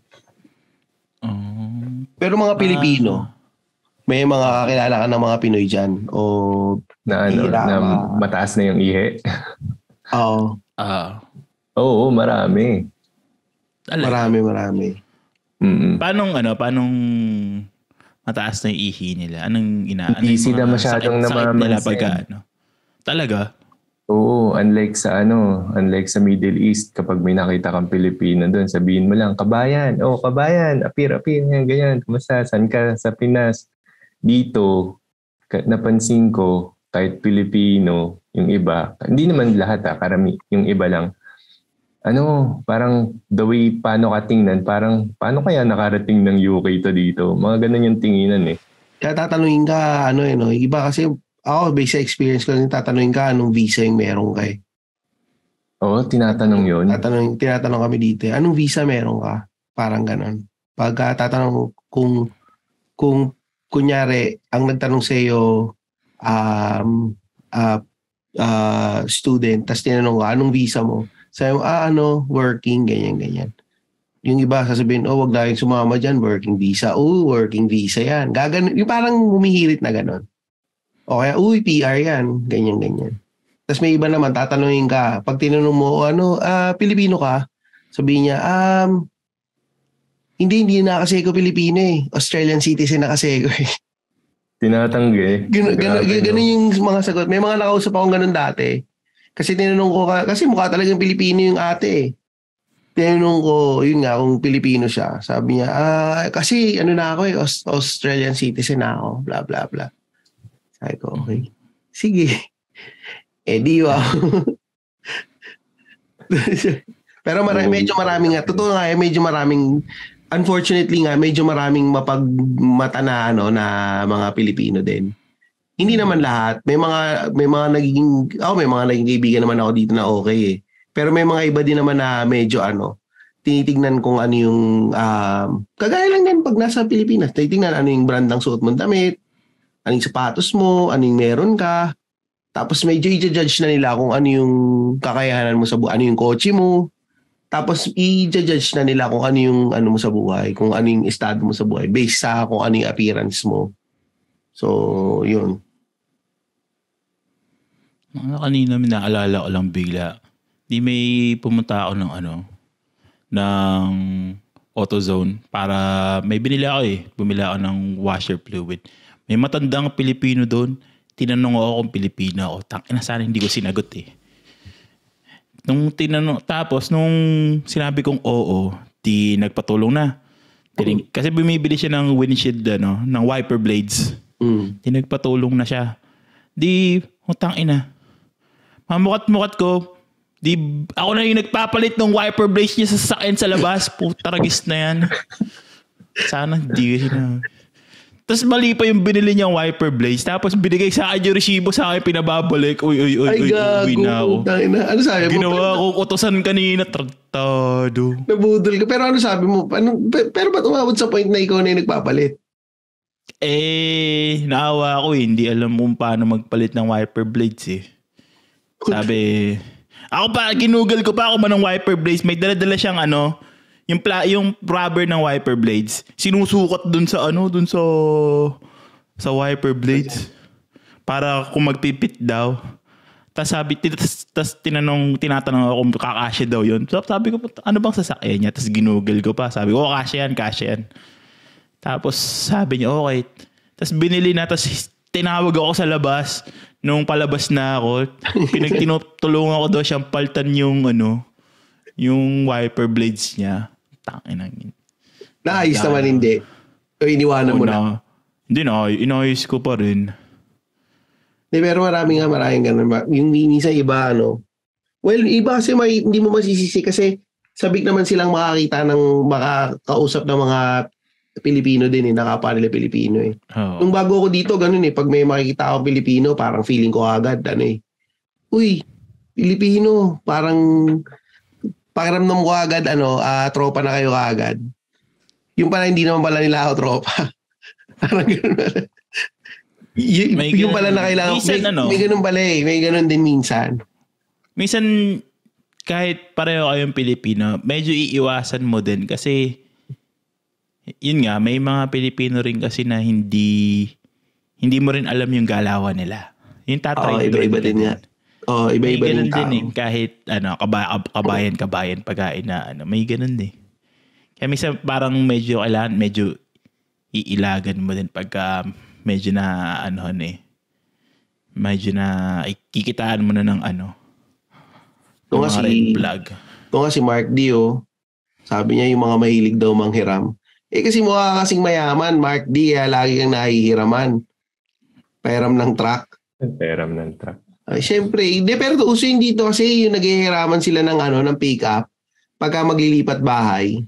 B: Pero mga Pilipino, may mga kakilala ka ng mga Pinoy dyan? O
A: na mataas na yung ihe? Oo, marami.
B: Marami.
C: Paanong mataas na yung ihi nila?
A: Easy na masyadong namamansin.
C: Talaga?
A: Oo, unlike sa Middle East, kapag may nakita kang Pilipino doon, sabihin mo lang, kabayan, apir, ganyan, kumusta, saan ka sa Pinas? Dito, napansin ko, kahit Pilipino, yung iba, hindi naman lahat yung iba lang, parang the way paano ka tingnan, parang paano kaya nakarating ng UK to dito? Mga ganun yung tinginan eh.
B: Kaya tatanungin ka, iba kasi, ako, based sa experience ko, tatanungin ka anong visa yung meron ka eh.
A: Oo, tinatanong yun.
B: Tinatanong kami dito eh. Anong visa meron ka? Parang ganon. Pagka tatanong kung kunyari, ang nagtanong sa iyo student, tapos tinanong ka, anong visa mo? Sabi mo, working, ganyan. Yung iba sasabihin, wag na yung sumama dyan, working visa. Working visa yan. Gaganon, yung parang humihirit na ganon. O kaya, uy, PR yan. Ganyan. Tapos may iba naman, tatanungin ka. Pag tinanong mo, Pilipino ka? Sabihin niya, hindi na kasi ako Pilipino eh. Australian citizen na kasi ako eh.
A: Tinatanggi.
B: Ganun yung mga sagot. May mga nakausap akong ganun dati. Kasi tinanong ko, kasi mukha talagang Pilipino yung ate eh. Tinanong ko, yun nga, kung Pilipino siya. Sabi niya, kasi ano na ako eh, Australian citizen na ako, blah, blah, blah. Sabi ko, okay. Sige. Di wow. Pero medyo maraming nga, totoo nga medyo maraming, unfortunately nga, medyo maraming mapagmata na, na mga Pilipino din. Hindi naman lahat. May mga naging kaibigan naman ako dito na okay eh. Pero may mga iba din naman na medyo tinitignan kung ano yung, kagaya lang yan pag nasa Pilipinas, tinitignan ano yung brand ng suot mong damit, anong sapatos mo, anong meron ka. Tapos medyo i-judge na nila kung ano yung kakayanan mo sa buhay, ano yung kotse mo. Tapos i-judge na nila kung ano yung ano mo sa buhay, kung ano yung estado mo sa buhay based sa kung ano yung appearance mo. So, yun.
C: Kanina may naalala ko lang bigla. Di may pumunta ako ng AutoZone para may binili ako eh. Bumili ako ng washer fluid. May matandang Pilipino doon. Tinanong ako kung Pilipino ako. Tangina sana hindi ko sinagot eh. Tapos nung sinabi kong oo, di nagpatulong na. Kasi bumibili siya ng windshield ng wiper blades. Di nagpatulong na siya. Di, tangina. Mamukat-mukat ko. Di, ako na yung nagpapalit ng wiper blades niya sa sasakyan sa labas. Putaragis na yan. Sana di na. Tapos mali pa yung binili niyang wiper blades. Tapos binigay sa akin yung resibo sa akin pinababalik. Uy, uwi na ako.
B: Ano sabi mo?
C: Ginawa ko utosan kanina. Tratado.
B: Nabudol ka. Pero ano sabi mo? Pero ba't umabot sa point na ikaw na yung nagpapalit?
C: Naawa ako eh. Hindi alam kung paano magpalit ng wiper blades eh. Sabi, ako pa, ginugol ko pa ako man ng wiper blades. May dala-dala siyang yung rubber ng wiper blades. Sinusukat dun sa sa wiper blades. Para kung magpipit daw. Tapos tinatanong ako kung kakasya daw yun. So sabi ko, ano bang sasakyan niya? Tapos ginugol ko pa. Sabi ko, kasya yan. Tapos sabi niya, okay. Tapos binili na, tapos tinawag ako sa labas. Nung palabas na ako, tinutulungan ko daw siyang paltan yung wiper blades niya. Tangin.
B: Naayos naman hindi. O iniwanan mo na.
C: Hindi na, inayos ko pa rin.
B: Pero maraming ganun. Yung minsan iba, well, iba kasi hindi mo masisisi kasi sabik naman silang makakausap ng mga Pilipino din nakapa nila Pilipino eh. Oh. Nung bago ako dito, ganun eh. Pag may makikita ako Pilipino, parang feeling ko agad, uy, Pilipino, parang pakiramdam ko agad, tropa na kayo agad. Yung pala, hindi naman pala nila ako tropa. Parang ganun pala. Yung pala na kailangan, minsan, may ganun pala eh. May ganun din minsan.
C: Minsan, kahit pareho kayong Pilipino, medyo iiwasan mo din kasi yun nga, may mga Pilipino rin kasi na hindi mo rin alam yung galawan nila. Yung tatry
B: iba-iba din yan. Iba-iba din tao.
C: Din eh. Kahit kabayan pagkain na may ganun din. Kaya minsan parang medyo iilagan mo din pagka medyo na medyo na ikikitaan mo na ng mga red flag.
B: Ito nga si Mark D, sabi niya yung mga mahilig daw manghiram. Kasi mukha kasing mayaman, Mark D, lagi kang nahihiraman. Pairam ng truck. Ay, syempre. Pero uso yun dito kasi yung naghihiraman sila ng pick-up pagka maglilipat bahay.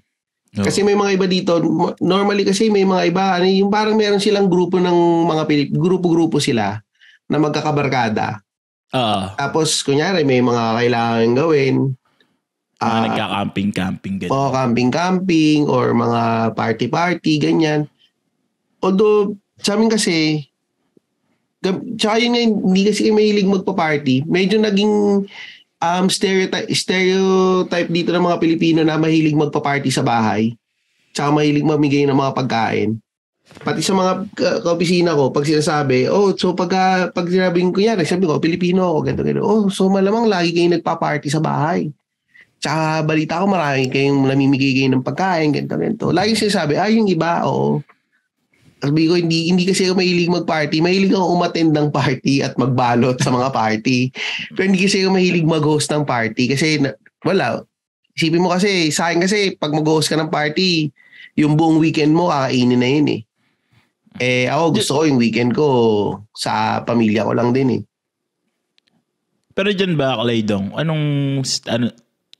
B: No. Kasi may mga iba dito, normally kasi may mga iba, yung parang meron silang grupo ng mga grupo-grupo sila na magkakabarkada. Tapos, kunyari, may mga kailangan gawin.
C: Nagka-camping-camping.
B: Camping-camping or mga party-party, ganyan. Although, sa amin kasi, tsaka yun nga, hindi kasi mahilig magpa-party. Medyo naging stereotype dito ng mga Pilipino na mahilig magpa-party sa bahay. Tsaka mahilig mamigay ng mga pagkain. Pati sa mga kaopisina ko, pag sinasabi, so pag sinabing ko yan, sabi ko, Pilipino ako, ganito. So malamang lagi kayong nagpa-party sa bahay. Tsaka balita ko marami kayong namimigay kayo ng pagkain, ganito. Lagi sinasabi, yung iba, oo. Sabi ko, hindi kasi ako mahilig mag-party. Mahilig ako umattend ng party at magbalot sa mga party. Pero hindi kasi ako mahilig mag-host ng party. Kasi wala. Isipin mo kasi, sa akin kasi, pag mag-host ka ng party, yung buong weekend mo, kakainin na yun eh. Ako gusto ko yung weekend ko sa pamilya ko lang din eh.
C: Pero dyan ba, Claydong, anong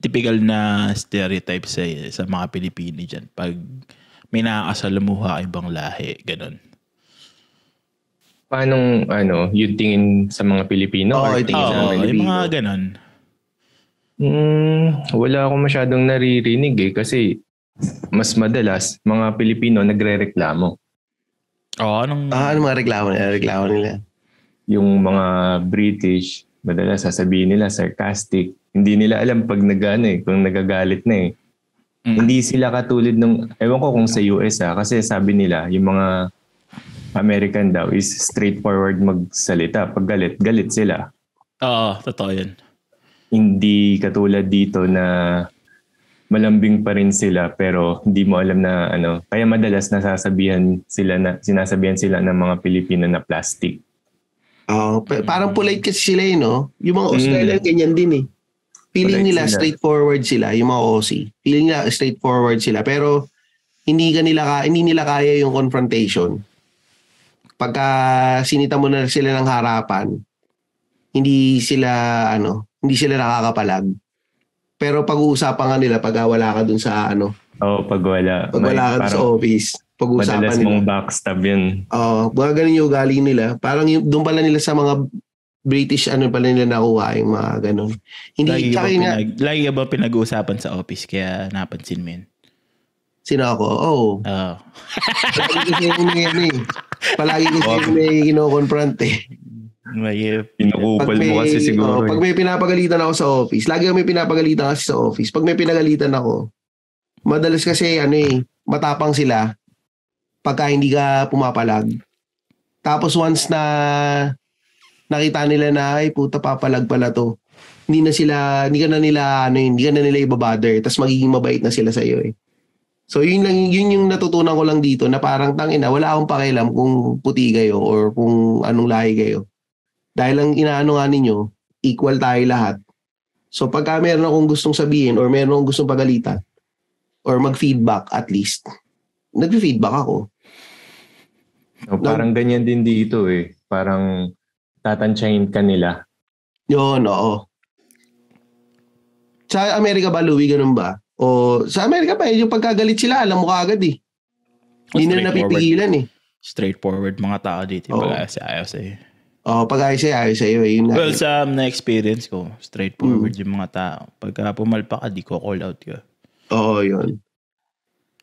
C: typical na stereotype sa mga Pilipino dyan? Pag may nakakasalamuha ibang lahi, ganun.
A: Paanong yung tingin sa mga Pilipino?
C: Yung mga ganun.
A: Wala akong masyadong naririnig kasi mas madalas mga Pilipino nagre-reklamo.
B: Anong mga reklamo nila? Yung
A: mga British, madalas sasabihin nila sarcastic. Hindi nila alam pag kung nagagalit na eh. Hindi sila katulad ewan ko kung sa US kasi sabi nila yung mga American daw is straightforward magsalita. Pag galit sila.
C: Oo, totoo yun.
A: Hindi katulad dito na malambing pa rin sila pero hindi mo alam na Kaya madalas sinasabihan sila ng mga Pilipino na plastic.
B: Parang polite kasi sila no? Yung mga Australian ganyan din eh. Feeling nila straightforward sila, yung mga Aussie. Feeling nila straightforward sila pero hindi nila kaya yung confrontation. Pagka sinita mo na sila ng harapan, hindi sila nakakapalag. Pero pag-uusapan nga nila pag wala ka dun sa
A: pag wala.
B: Pag wala ka dun sa office, pag-uusapan
A: madalas
B: nila.
A: Madalas mong backstab yun.
B: Mga ganun yung ugali nila. Parang doon pala nila sa mga British pala nila nakuha yung mga ganun.
C: Lagi ka ba pinag-uusapan sa office kaya napansin mo yun?
B: Sino ako? Palagi kasi may kino-confront eh.
A: Pinakupal mo kasi siguro.
B: Pag may pinapagalitan ako sa office, lagi may pinapagalitan kasi sa office. Pag may pinagalitan ako, madalas kasi matapang sila pagka hindi ka pumapalag. Tapos once na nakita nila na puta papalag pala to. Hindi ka na nila ibabother. Tapos magiging mabait na sila sa iyo eh. So yun yung natutunan ko lang dito na parang tangina, wala akong pakialam kung puti kayo or kung anong lahi kayo. Dahil ang inaano nga ninyo, equal tayo lahat. So pagka meron akong gustong sabihin or meron akong gustong pagalitan or mag-feedback at least, nag-feedback ako.
A: Parang ganyan din dito eh. Parang tatansyahin ka nila.
B: Yun, oo. Sa Amerika ba, Louie, ganun ba? O sa Amerika pa, yung pagkagalit sila, alam mo kaagad eh. Hindi na napipigilan eh.
C: Straightforward mga tao dito. Pag-ayaw sa'yo.
B: Pag-ayaw sa'yo eh.
C: Well, sa na-experience ko, straightforward yung mga tao. Pagka pumalpa ka, di ko call out ka.
B: Oo, yun.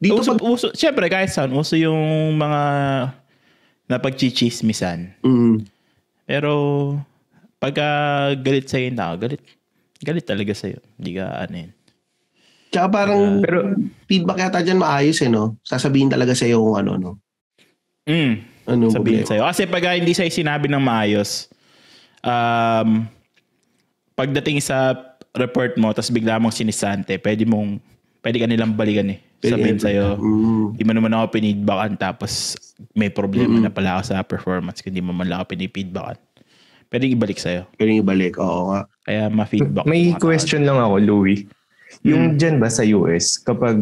B: Dito
C: uso, syempre, kahit saan, uso yung mga napagchichismisan. Pero, pagka galit sa'yo yung tao, galit talaga sa'yo. Hindi ka yun.
B: Tsaka parang pero feedback yata dyan maayos no? Sasabihin talaga sa'yo kung no?
C: Sabihin sa'yo. Kasi pag hindi sa'yo sinabi ng maayos, pagdating sa report mo, tapos bigla mong sinisante, pwede ka nilang balikan eh. Sabihin sa'yo, di mo naman ako pinidbackan, tapos may problema na pala ako sa performance, hindi mo man lang ako pinipidbackan. Pwede ibalik sa'yo.
B: Pwede ibalik, oo nga.
C: Kaya ma-feedback.
A: May question lang ako, Louie. Yung dyan ba sa US, kapag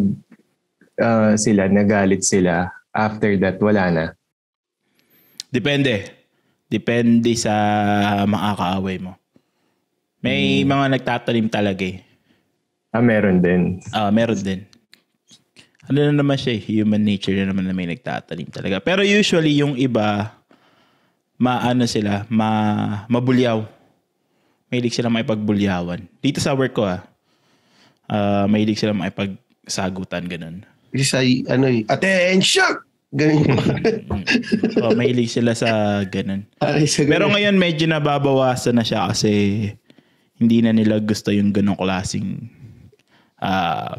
A: nagalit sila, after that, wala na?
C: Depende. Depende sa mga kaaway mo. May mga nagtatanim talaga eh.
A: Meron din.
C: Meron din. Ano na naman siya eh, human nature na naman na may nagtatanim talaga. Pero usually yung iba, mabulyaw. Mahilig sila makipagbulyawan. Dito sa work ko mahilig sila makipagsagutan, ganun.
B: Kasi attention! Ganun.
C: Mahilig sila sa ganun. Pero ngayon medyo nababawasan na siya kasi hindi na nila gusto yung ganung klaseng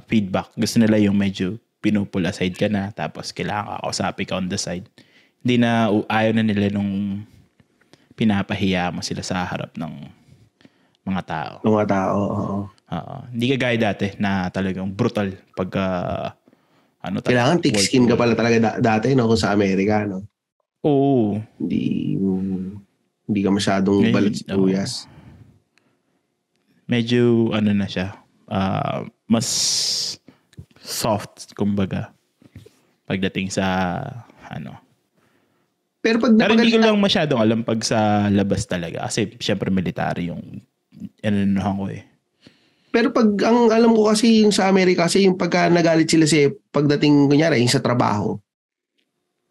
C: feedback. Gusto nila yung medyo pinupull aside ka na, tapos kailangan kakausapin ka on the side. Hindi na, ayaw na nila nung pinapahiya mo sila sa harap ng mga tao.
B: Mga tao, oo.
C: Hindi ka gaya dati na talagang brutal pagka
B: kailangan thick skin ka pala talaga dati, no? Kung sa Amerika, no?
C: Oo.
B: Hindi ka masyadong balat sibuyas.
C: Medyo na siya. Mas soft, kumbaga. Pagdating sa
B: Pero
C: hindi ko lang masyadong alam pag sa labas talaga. Kasi syempre military yung inanuhan ko eh.
B: Pero pag ang alam ko kasi yung sa Amerika, kasi yung pagka nagalit sila pagdating kunyari yung sa trabaho,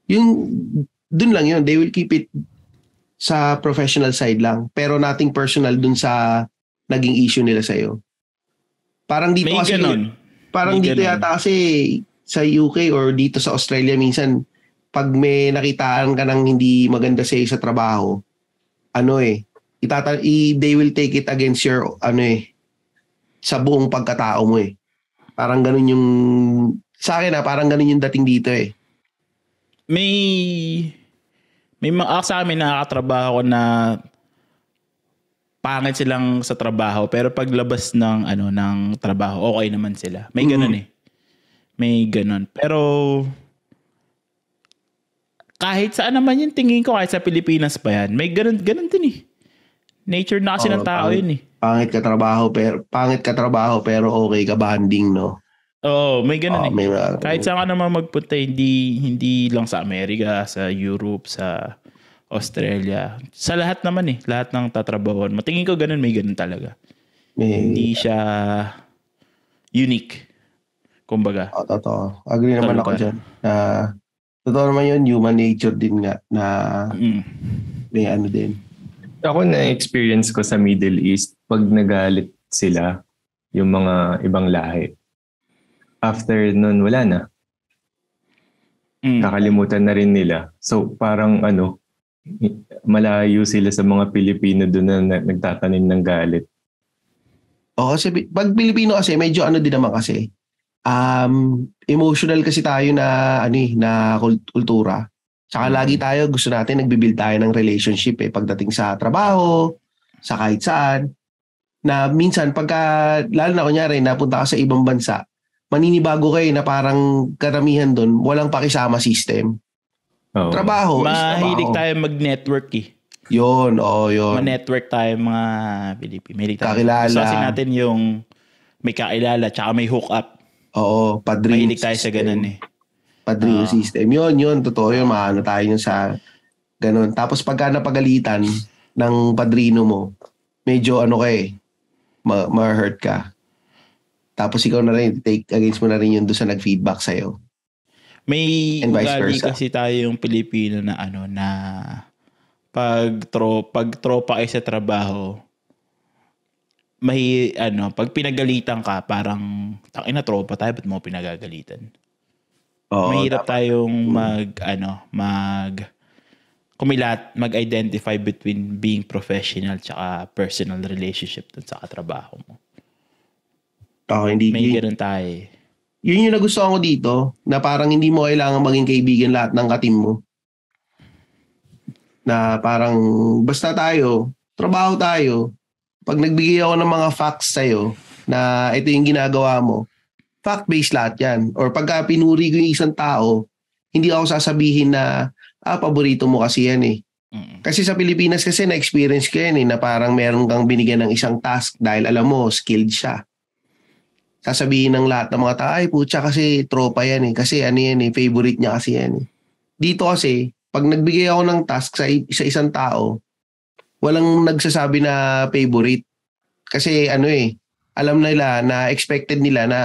B: yung dun lang yun, they will keep it sa professional side lang. Pero nothing personal dun sa naging issue nila sa'yo. Parang dito
C: may
B: kasi,
C: ganun.
B: Parang may dito ganun. Yata kasi sa UK or dito sa Australia minsan, pag may nakitaan ka ng hindi maganda sa'yo sa trabaho, they will take it against your, sa buong pagkatao mo eh. Parang ganun yung, sa akin parang ganun yung dating dito eh.
C: May sa amin nakakatrabaho ko na pangit silang sa trabaho, pero paglabas ng ng trabaho, okay naman sila. May ganun eh. May ganun. Pero kahit saan naman yung tingin ko, kahit sa Pilipinas pa yan, may ganun din eh. Nature na kasi ng tao yun eh.
B: Pangit ka trabaho pero okay ka banding, no?
C: Oo, may ganun eh. Kahit saan ka naman magpunta, hindi lang sa Amerika, sa Europe, sa Australia. Sa lahat naman eh. Lahat ng tatrabahoan. Matingin ko ganun, may ganun talaga. Hindi siya unique. Kumbaga.
B: Totoo. Agree naman ako dyan. Totoo naman yun, human nature din nga na may din.
A: Ako na-experience ko sa Middle East, pag nagalit sila, yung mga ibang lahi, after nun, wala na. Kakalimutan na rin nila. So parang malayo sila sa mga Pilipino doon na nagtatanim ng galit.
B: Kasi pag Pilipino kasi, medyo din naman kasi, emotional kasi tayo na kultura. Saka lagi tayo, gusto natin nagbibuild tayo ng relationship pagdating sa trabaho, sa kahit saan. Na minsan lalo na kunyari napunta ka sa ibang bansa, maninibago kayo na parang karamihan doon, walang pakisama system. Trabaho.
C: Mahilig tayo mag-network eh.
B: Yun.
C: Ma-network tayo mga Pilipino. Mahilig tayo.
B: Kakilala.
C: Gusto kasi natin yung may kakilala tsaka may hook up.
B: Oo, padrino.
C: Mahilig tayo sa ganun eh.
B: Padrino system. Yun. Totoo yun. Maano tayo yun sa ganun. Tapos pagka napagalitan ng padrino mo, medyo ma-hurt ka. Tapos ikaw na rin, take against mo na rin yun doon sa nag-feedback sa'yo.
C: May ugali kasi tayo yung Pilipino na na pag tropa kayo sa trabaho, pag pinagalitan ka, parang tangina tropa tayo, ba't mo pinagagalitan? Mahirap tayong mag-identify between being professional tsaka personal relationship dun sa katrabaho mo. May ganun tayo.
B: Yun yung nagustuhan ko dito, na parang hindi mo kailangan maging kaibigan lahat ng ka-team mo. Na parang basta tayo, trabaho tayo, pag nagbigay ako ng mga facts sa'yo na ito yung ginagawa mo, fact-based lahat yan. Or pagka pinuri ko yung isang tao, hindi ako sasabihin na, paborito mo kasi yan eh. Kasi sa Pilipinas kasi na-experience ko yan na parang meron kang binigyan ng isang task dahil alam mo, skilled siya. Sasabihin ng lahat ng mga tao, putya kasi tropa yan eh. Kasi favorite niya kasi yan eh. Dito kasi, pag nagbigay ako ng task sa isang tao, walang nagsasabi na favorite. Kasi alam nila na expected nila na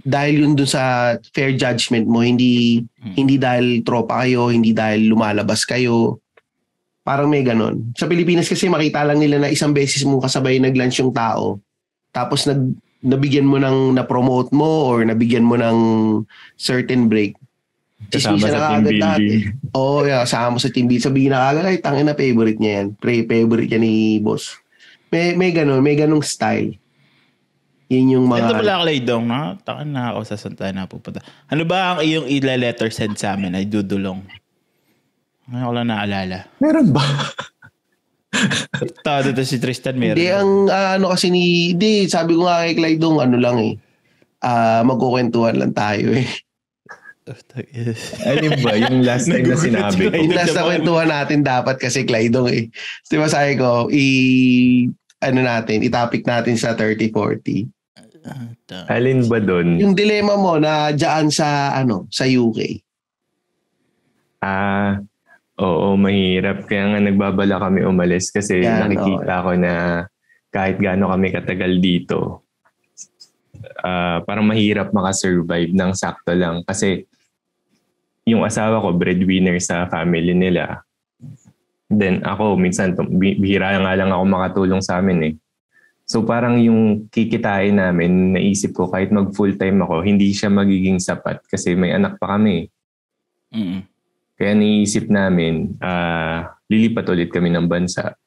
B: dahil yun dun sa fair judgment mo, hindi dahil tropa kayo, hindi dahil lumalabas kayo. Parang may ganon. Sa Pilipinas kasi makita lang nila na isang beses mo kasabay nag-lunch yung tao, tapos nabigyan mo na-promote mo or nabigyan mo ng certain break.
A: Kasama sa team building.
B: Kasama mo sa team building. Sabihin na kagad, tangin na favorite niya yan. Favorite niya ni boss. May ganun, may ganung style. Yun yung mga...
C: Ito pala Claydong, na? Takan na ako sa Santa na pupunta. Ano ba ang iyong letter send sa amin ay dudulong? Ngayon ko lang naalala.
A: Meron ba?
C: Dito si Tristan meron.
B: Hindi, kasi hindi, sabi ko nga kay Clydong, lang magkukwentuhan lang tayo eh.
A: Alin ba? Yung last time na sinabi ko.
B: Yung last na kwentuhan natin dapat kasi Clydong eh. Diba sabi ko, i-topic natin sa 30-40.
A: Alin ba doon?
B: Yung dilema mo na dyan sa UK.
A: Oo, mahirap. Kaya nga nagbabala kami umalis kasi nakikita ko na kahit gaano kami katagal dito, parang mahirap makasurvive ng sakto lang. Kasi yung asawa ko, breadwinner sa family nila. Then ako, minsan, bihira nga lang ako makatulong sa amin eh. So parang yung kikitain namin, naisip ko kahit mag full-time ako, hindi siya magiging sapat kasi may anak pa kami.
C: Mm-hmm.
A: Kaya naisip namin, lilipat ulit kami ng bansa.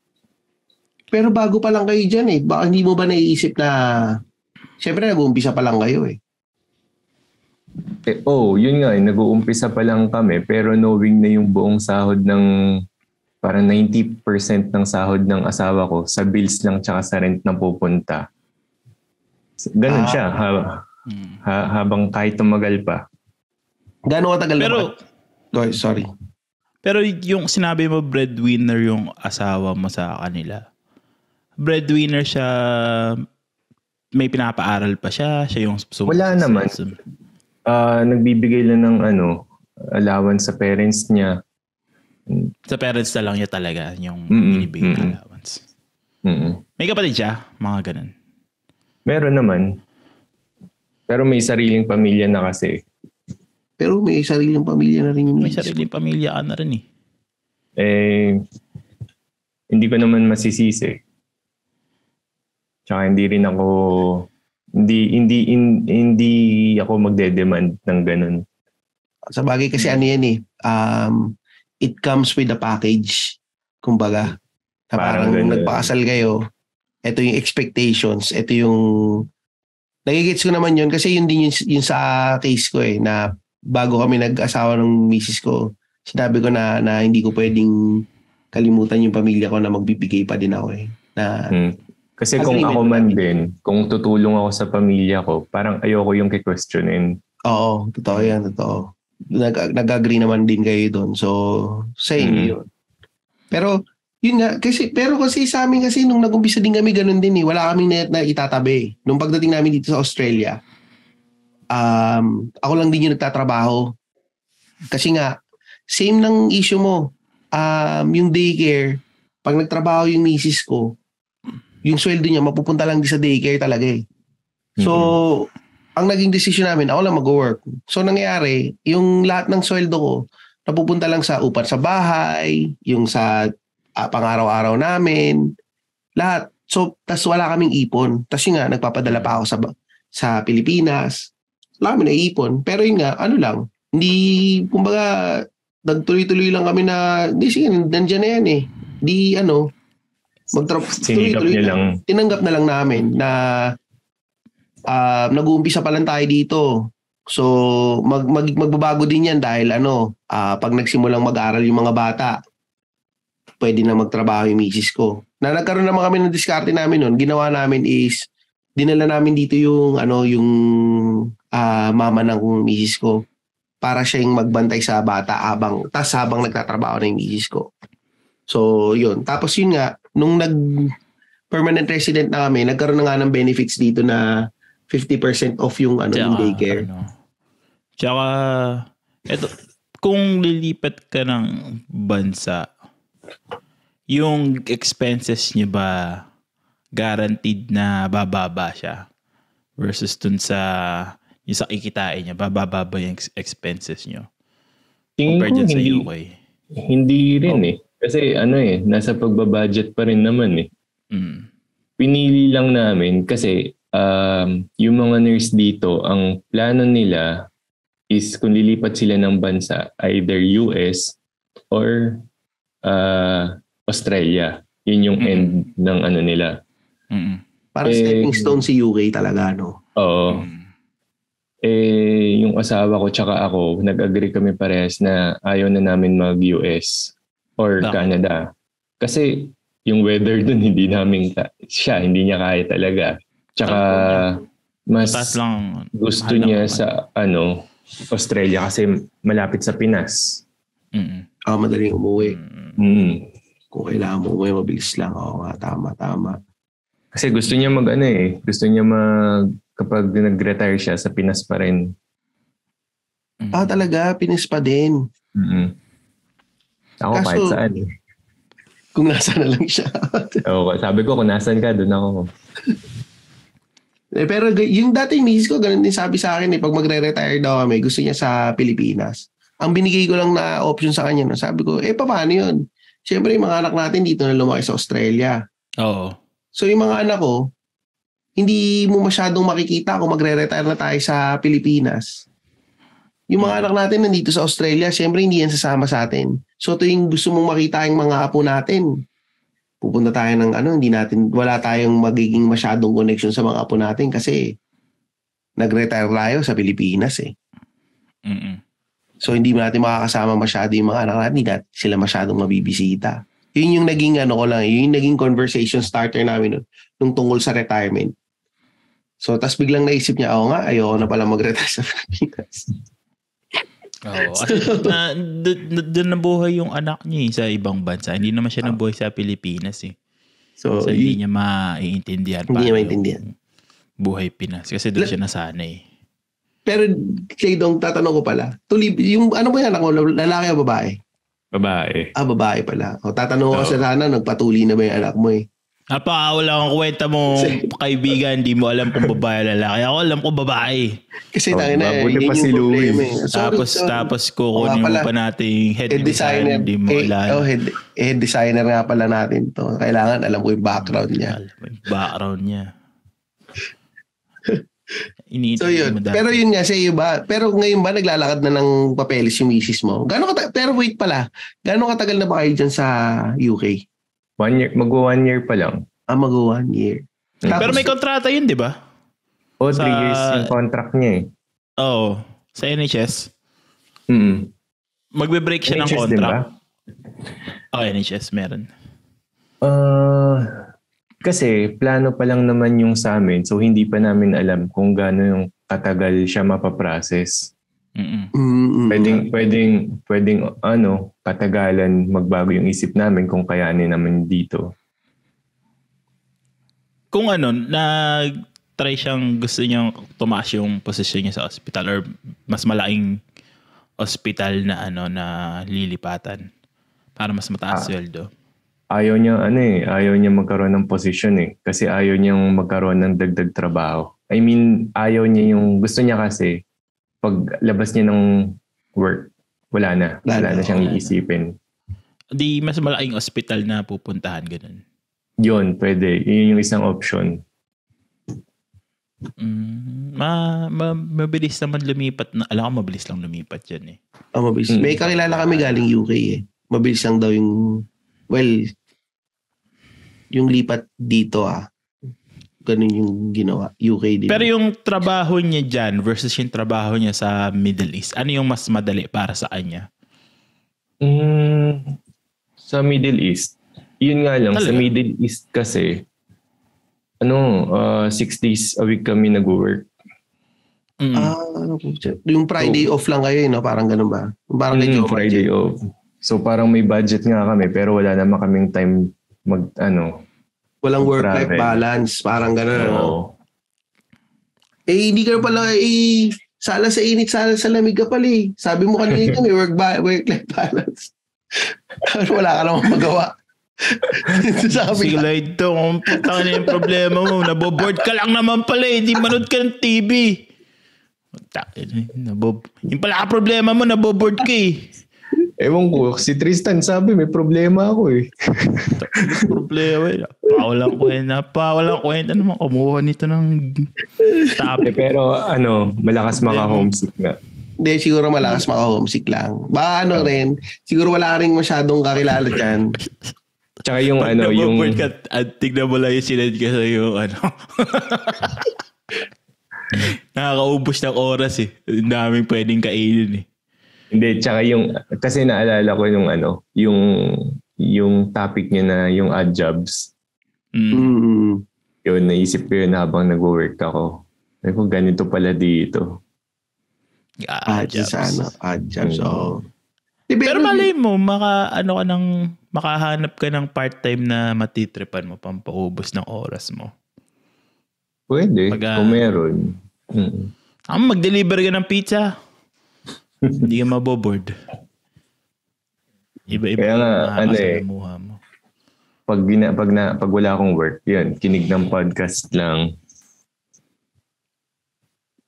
B: Pero bago pa lang kayo dyan eh, baka hindi mo ba naiisip na, syempre nag-uumpisa pa lang kayo eh.
A: Yun nga, nag-uumpisa pa lang kami pero knowing na yung buong sahod ng parang 90% ng sahod ng asawa ko sa bills lang tsaka sa rent na pupunta. Ganun siya. Habang kahit tumagal pa.
B: Gano'n katagal na ba? Sorry.
C: Pero yung sinabi mo breadwinner yung asawa mo sa kanila. Breadwinner siya, may pinapaaral pa siya yung
A: wala naman. Nagbibigay lang ng allowance sa parents niya.
C: Sa parents na lang niya talaga yung binibigay allowance. May kapatid siya? Mga ganun.
A: Meron naman. Pero may sariling pamilya na kasi.
B: Pero may sariling pamilya na rin yung
C: may sariling pamilya ka na rin eh.
A: Hindi ko naman masisisi. Tsaka hindi rin ako hindi ako magde-demand ng ganun.
B: Sa bagay kasi yan eh. It comes with a package. Kumbaga, parang nagpakasal kayo, ito yung expectations, ito yung nagigits ko naman yun kasi yun din yung sa case ko eh, na bago kami nag-asawa ng misis ko, sinabi ko na hindi ko pwedeng kalimutan yung pamilya ko na magbibigay pa din ako eh.
A: Kasi kung ako man din, kung tutulong ako sa pamilya ko, parang ayoko yung kikwestiyonin.
B: Oo, totoo yan, totoo. Nag-agree naman din kayo doon. So, same yun. Pero, yun nga, kasi sa amin kasi nung nag-umpisa din kami, ganun din eh. Wala kaming net na itatabi. Nung pagdating namin dito sa Australia, ako lang din yung nagtatrabaho. Kasi nga, same ng issue mo. Yung daycare, pag nagtrabaho yung misis ko, yung sweldo niya mapupunta lang din sa daycare talaga eh. So, ang naging decision namin, ako lang mag-work. So, nangyari, yung lahat ng sweldo ko, napupunta lang sa upat sa bahay, yung sa pang-araw-araw namin, lahat. So, tas wala kaming ipon. Tas yun nga, nagpapadala pa ako sa Pilipinas. Wala kami naipon. Pero yun nga, hindi, kumbaga, nagtuloy-tuloy lang kami na, sige, nandyan na yan eh.
A: Sinigap niya lang.
B: Tinanggap na lang namin na nag-uumpisa pa lang tayo dito. So, magbabago din yan dahil pag nagsimulang mag-aral yung mga bata, pwede na magtrabaho yung misis ko. Na nagkaroon naman kami ng diskarte namin nun, ginawa namin is, dinala namin dito yung, mama ng misis ko para siya yung magbantay sa bata habang nagtatrabaho na yung misis ko. So, yun. Tapos yun nga, nung permanent resident na kami, nagkaroon na nga ng benefits dito na 50% off yung daycare.
C: Tsaka, eto, kung lilipat ka ng bansa, yung expenses niyo ba guaranteed na bababa siya versus dun sa yung sa kikitain niya, bababa ba yung expenses niyo compared dyan sa UK?
A: Hindi rin eh. Kasi nasa pagbabudget pa rin naman eh. Pinili lang namin kasi yung mga nurse dito, ang plano nila is kung lilipat sila ng bansa, either US or Australia. Yun yung end ng nila.
B: Parang stepping stone si UK talaga, no?
A: Oo. Yung asawa ko tsaka ako, nag-agree kami parehas na ayaw na namin mag-US or Canada. Kasi yung weather dun hindi niya kaya talaga. Tsaka mas gusto niya sa Australia kasi malapit sa Pinas.
B: Madaling umuwi. Kung kailangan mo umuwi, mabilis lang. Oo nga, tama.
A: Kasi gusto niya gusto niya kapag nag-retire siya sa Pinas pa rin.
B: Talaga? Pinas pa din?
A: Ako kahit saan
B: Kung nasa na lang siya.
A: Sabi ko kung nasan ka, doon ako.
B: Pero yung dati misis ko, ganun din sabi sa akin pag magre-retire daw kami, gusto niya sa Pilipinas. Ang binigay ko lang na option sa kanya, sabi ko, paano yun? Siyempre yung mga anak natin dito na lumaki sa Australia.
C: Oo.
B: So yung mga anak ko, hindi mo masyadong makikita kung magre-retire na tayo sa Pilipinas. Yung mga anak natin nandito sa Australia, siyempre hindi yan sasama sa atin. So tuwing gusto mong makita yung mga apo natin, pupunta tayo ng wala tayong magiging masyadong connection sa mga apo natin kasi nag-retire tayo sa Pilipinas So hindi natin makakasama masyado yung mga anak natin, hindi natin sila masyadong mabibisita. Yun yung naging yun yung naging conversation starter namin nung tungkol sa retirement. So tas biglang naisip niya, ayoko na pala mag-retire sa Pilipinas.
C: Kasi doon nabuhay yung anak niya sa ibang bansa. Hindi naman siya nabuhay sa Pilipinas So hindi niya maiintindihan buhay Pinas kasi doon siya nasanay.
B: Pero Claydong, tatanong ko pala, yung ba yung anak mo, lalaki o babae?
A: Babae.
B: Babae pala. Tatanong ko sa sana, nagpatuli na ba yung anak mo
C: Wala kang kwenta mo, kaibigan, hindi mo alam kung babae o lalaki. Ako alam kong babae.
B: Kasi yun
A: pa si
B: yung problema.
C: Tapos kukunin mo pa natin head designer. Hindi mo alam.
B: Head designer nga pala natin to. Kailangan alam ko yung background niya. So yun. Pero yun nga, pero ngayon ba naglalakad na ng papeles yung misis mo? Pero wait pala, gano'ng katagal na ba kayo dyan sa UK?
A: 1 year, mag-1 year pa lang.
B: Mag-1 year.
C: Pero may kontrata yun, di ba?
A: 3 years yung contract niya
C: sa NHS. Magbe-break siya
A: NHS
C: ng contract. Diba? NHS meron.
A: Kasi plano pa lang naman yung sa amin, so hindi pa namin alam kung gaano yung katagal siya mapaprocess. Pwedeng katagalan magbago yung isip namin kung kayanin naman dito.
C: Kung try siyang gusto niyang tumaas yung posisyon niya sa ospital or mas malaking ospital na na lilipatan para mas mataas sweldo.
A: Ayaw niya magkaroon ng posisyon kasi ayaw niyang magkaroon ng dagdag trabaho. I mean, gusto niya kasi pag labas niya ng work, wala na siyang iisipin.
C: Di mas malaking ospital na pupuntahan, ganun.
A: Yun, pwede. Yun yung isang option.
C: Mabilis naman lumipat. Alam ko mabilis lang lumipat yan
B: mabilis. May kakilala kami galing UK Mabilis lang daw yung yung lipat dito ganun yung ginawa. UK din.
C: Pero yung trabaho niya dyan versus yung trabaho niya sa Middle East, ano yung mas madali para sa kanya?
A: Sa Middle East, yun nga lang. Talaga? Sa Middle East kasi, 6 days a week kami nag-work.
B: Yung Friday off lang kayo, parang ganun ba? Parang
A: Friday off. So parang may budget nga kami, pero wala naman kaming time
B: walang work-life balance. Parang gano'n. Hindi ka pala, sala sa init, sala sa lamig ka pala Sabi mo kanina may work-life balance. Wala ka namang magawa.
C: Sabi ka. Sige, kung putang na yung problema mo, naboboard ka lang naman pala hindi manood ka ng TV. Yung pala problema mo, naboboard ka
A: Ewan ko, si Tristan sabi may problema ako
C: Problema Napawalang kwenta naman kumuha nito ng topic.
A: Pero malakas maka-homesick na.
B: Hindi, siguro malakas maka-homesick lang. Baka rin, siguro wala rin masyadong kakilala dyan.
A: Tsaka yung
C: Pag
A: yung...
C: naboboard ka, tignan mo lang yung sinend ka sa yung nakakaubos ng oras eh. Ang daming pwedeng kainin eh.
A: Hindi, tsaka yung... Kasi naalala ko yung yung topic niya na yung odd jobs. Yun, naisip ko yun habang nag-work ako. Ay kung ganito pala dito.
C: Odd jobs.
B: Odd jobs,
C: Pero malay mo, makahanap ka ng part-time na matitripan mo pampaubos ng oras mo.
A: Pwede, kung meron.
C: Mag-deliver ka ng pizza. Hindi ka maboboard. Iba-iba
A: kaya nga,
C: muha mo.
A: Pag wala akong work, yun, kinig ng podcast lang.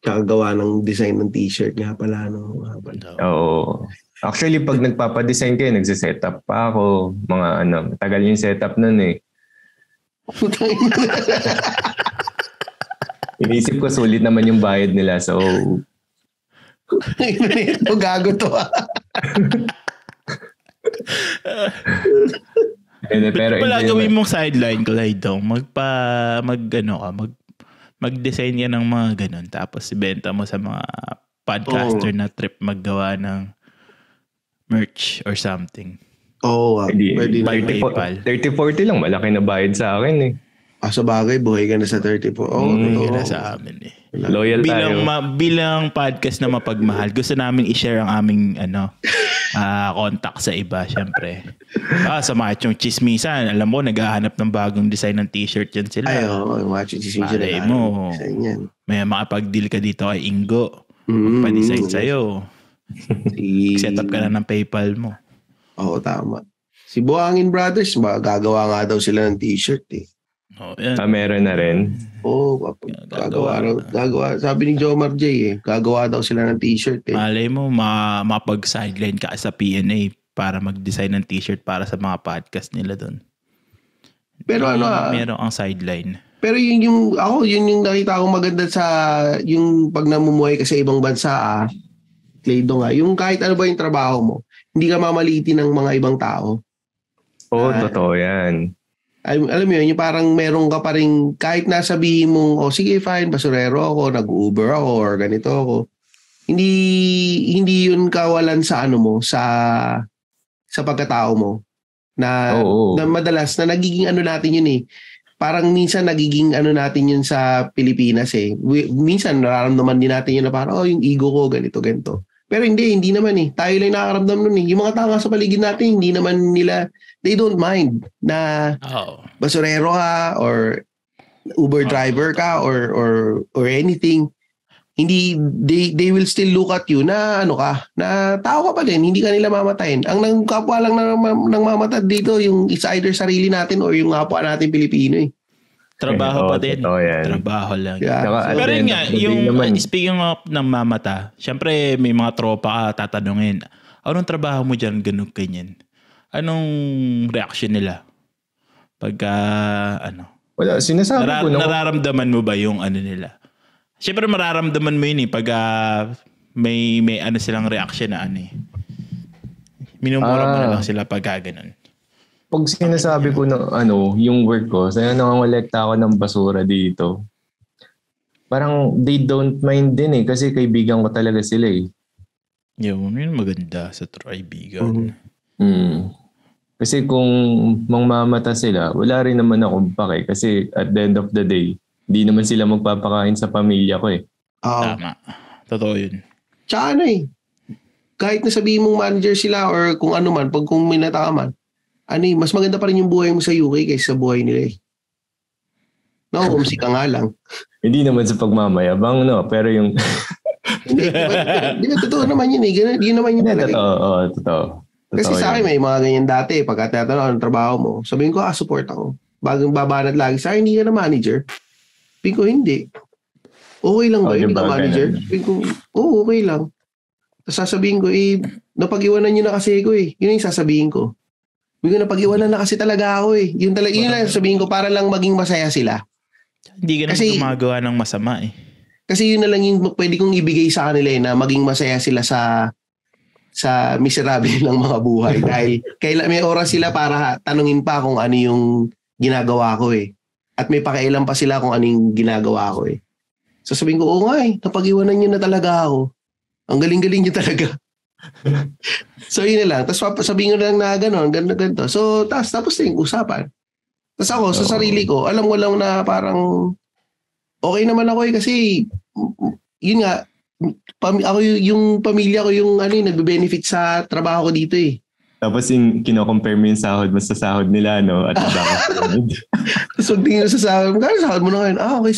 B: Kakagawa ng design ng t-shirt nga pala.
A: Oo. Actually, pag nagpapadesign kayo, nagsisetup pa ako. Mga tagal yung setup nun eh. Inisip ko, sulit naman yung bayad nila. So,
B: gago to
A: pero
C: wala gawin mong sideline, Clyde. Mag-design ka ng mga ganun. Tapos ibenta mo sa mga podcaster na trip maggawa ng merch or something.
B: Pwede
A: 30-40 lang. Malaki na bayad sa akin eh.
B: Sa bagay, buhay ka na sa 34.
C: Buhay ka na sa amin eh.
A: Loyal tayo.
C: Bilang podcast na mapagmahal, gusto namin i-share ang aming contact sa iba, syempre. Sa Machong Chismisan, alam mo, naghahanap ng bagong design ng t-shirt yan sila.
B: Machong Chismisan.
C: Malay mo, may makapag-deal ka dito kay Ingo. Magpa-design sa'yo. Set up ka na ng PayPal mo.
B: Oo, tama. Si Buhangin Brothers, gagawa nga daw sila ng t-shirt eh.
A: Meron na rin.
B: Gagawa. Sabi ni Jomar J gagawa daw sila ng t-shirt eh.
C: Malay mo, mapag-sideline ka sa PNA para mag-design ng t-shirt para sa mga podcast nila doon.
B: Pero
C: meron ang sideline.
B: Pero yun yung nakita ko maganda sa yung pag namumuhay ka sa ibang bansa Claydo nga, yung kahit ano ba yung trabaho mo, hindi ka mamalitin ng mga ibang tao.
A: Totoo yan.
B: Alam mo yun, yung parang meron ka pa rin, kahit nasabihin mong, sige fine, basurero ako, nag-Uber ako, or ganito ako. Hindi yun kawalan sa sa pagkatao mo. Na madalas, na nagiging natin yun eh. Parang minsan nagiging natin yun sa Pilipinas eh. Minsan nararamdaman din natin yun na parang, yung ego ko, ganito. Pero hindi naman eh. Tayo lang nakakaramdam nun eh. Yung mga tanga sa paligid natin, hindi naman nila, they don't mind na basurero ka or Uber driver ka or anything. Hindi, they will still look at you na na tao ka pa din, hindi ka nila mamatayin. Ang kapwa lang nang mamatay dito, yung it's either sarili natin or yung kapwa natin Pilipino eh.
C: Trabaho pa din. Trabaho lang.
B: Yeah.
C: Pero yun nga, speaking of ng mamata, syempre may mga tropa ka tatanungin, anong trabaho mo dyan, ganyan? Anong reaction nila? Pagka,
A: Wala, sinasabi ko na.
C: Nararamdaman mo ba yung nila? Syempre mararamdaman mo yun pag may silang reaction na minumura mo na lang sila pagka ganun.
A: Pag sinasabi ko na yung work ko, sana nangangolekta ako ng basura dito. Parang they don't mind din kasi kaibigan ko talaga sila eh.
C: Yun maganda sa kaibigan.
A: Kasi kung mangmamata sila, wala rin naman akong pake kasi at the end of the day, hindi naman sila magpapakain sa pamilya ko eh.
C: Tama. Totoo yun.
B: Tsaka kahit na sabihin mong manager sila or kung ano man, pag kung minata ka man, mas maganda pa rin yung buhay mo sa UK kaysa sa buhay nila eh. Umsi ka nga lang.
A: Hindi naman sa pagmamayabang, pero yung...
B: Hindi ba, totoo naman yun eh. Yun naman yun talaga.
A: Totoo.
B: Kasi sa akin may mga ganyan dati. Pagka tinatanong anong trabaho mo, sabihin ko, support ako. Bagong babanat lagi. Sa akin, hindi ka na manager. Sabihin ko, hindi. Okay lang ba? Hindi ka manager? Sabihin ko, okay lang. Tapos sasabihin ko, napag-iwanan nyo na kasi ko eh. Yun yung sasabihin ko. Sabihin ko, napag-iwanan na kasi talaga ako eh. Yun lang sabihin ko para lang maging masaya sila.
C: Hindi ka na gumagawa ng masama eh.
B: Kasi yun na lang yung pwede kong ibigay sa kanila na maging masaya sila sa sa miserable ng mga buhay dahil may oras sila para tanungin pa kung ano yung ginagawa ko eh. At may pakialam pa sila kung ano yung ginagawa ko eh. So sabihin ko, oo nga eh, napag-iwanan niyo na talaga ako. Ang galing-galing niyo talaga. So yun na lang. Tapos sabihin ko lang na gano'n, ganito. So tapos na yung usapan. Tapos ako, sa sarili ko, alam ko lang na parang okay naman ako eh kasi yun nga, ako yung pamilya ko yung nagbe-benefit sa trabaho ko dito eh.
A: Tapos yung kino-compare mo yung sahod mo sa sahod nila, no? At
B: Tapos pag tingin sa sahod mo, kaya sahod mo na ngayon, okay,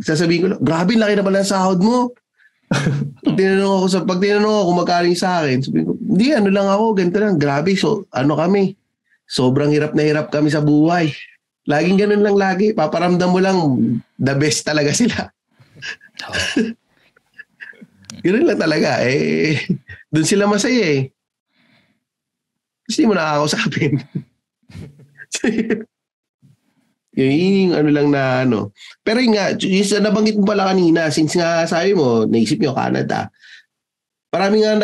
B: sasabihin ko lang, grabe, laki na pala ang sahod mo. Pag tinanong ako kung magkano yung sa akin, sabihin ko, hindi, lang ako, ganito lang, grabe, so kami, sobrang hirap na hirap kami sa buhay. Laging ganun lang lagi, paparamdam mo lang, the best talaga sila. Ganun lang talaga. Doon sila masaya eh. Kasi hindi mo nakakausapin. Yung lang na Pero yun nga, yung nabanggit mo pala kanina, since nga sabi mo, naisip nyo Canada. Marami nga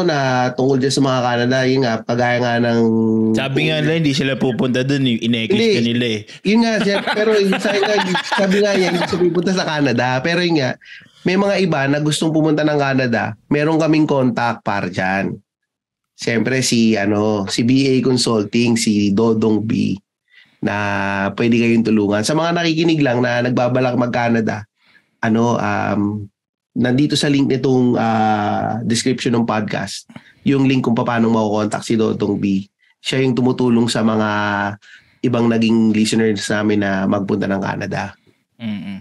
B: na tungkol dyan sa mga Canada, yun nga, kagaya nga ng...
C: Sabi nga nila, hindi sila pupunta doon, in-eclipse ka nila eh.
B: Yun nga, pero sabi nga yan, hindi sila pupunta sa Canada. Pero yun nga, may mga iba na gustong pumunta ng Canada, meron kaming contact para dyan. Siyempre si BA Consulting, si Dodong B, na pwede kayong tulungan. Sa mga nakikinig lang na nagbabalak mag-Canada, nandito sa link nitong description ng podcast, yung link kung paano mako-contact si Dodong B. Siya yung tumutulong sa mga ibang naging listeners namin na magpunta ng Canada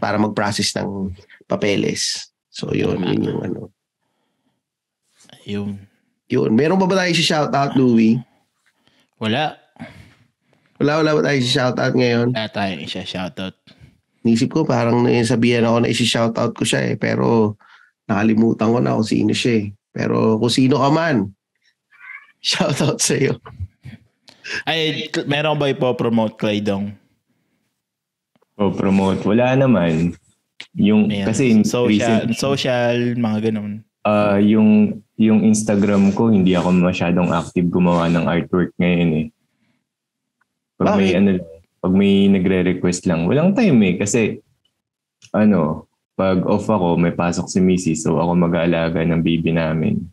B: para mag-process ng papeles. So yun yung Yun. Meron pa ba tayo si shoutout, Louie?
C: Wala
B: ba tayo si shoutout ngayon?
C: Wala tayo siya shoutout.
B: Nisip ko parang sabihan ako na isi-shoutout ko siya eh. Pero nakalimutan ko na kung sino siya eh. Pero kung sino ka man, shoutout sa'yo.
C: Ay, meron ba ipopromote, Claydong?
A: Promote? Wala naman. Kasi social, mga ganun. Yung Instagram ko, hindi ako masyadong active gumawa ng artwork ngayon eh. Pag may nagre-request lang, walang time eh. Kasi, pag off ako, may pasok si Missy, so ako mag-aalaga ng baby namin.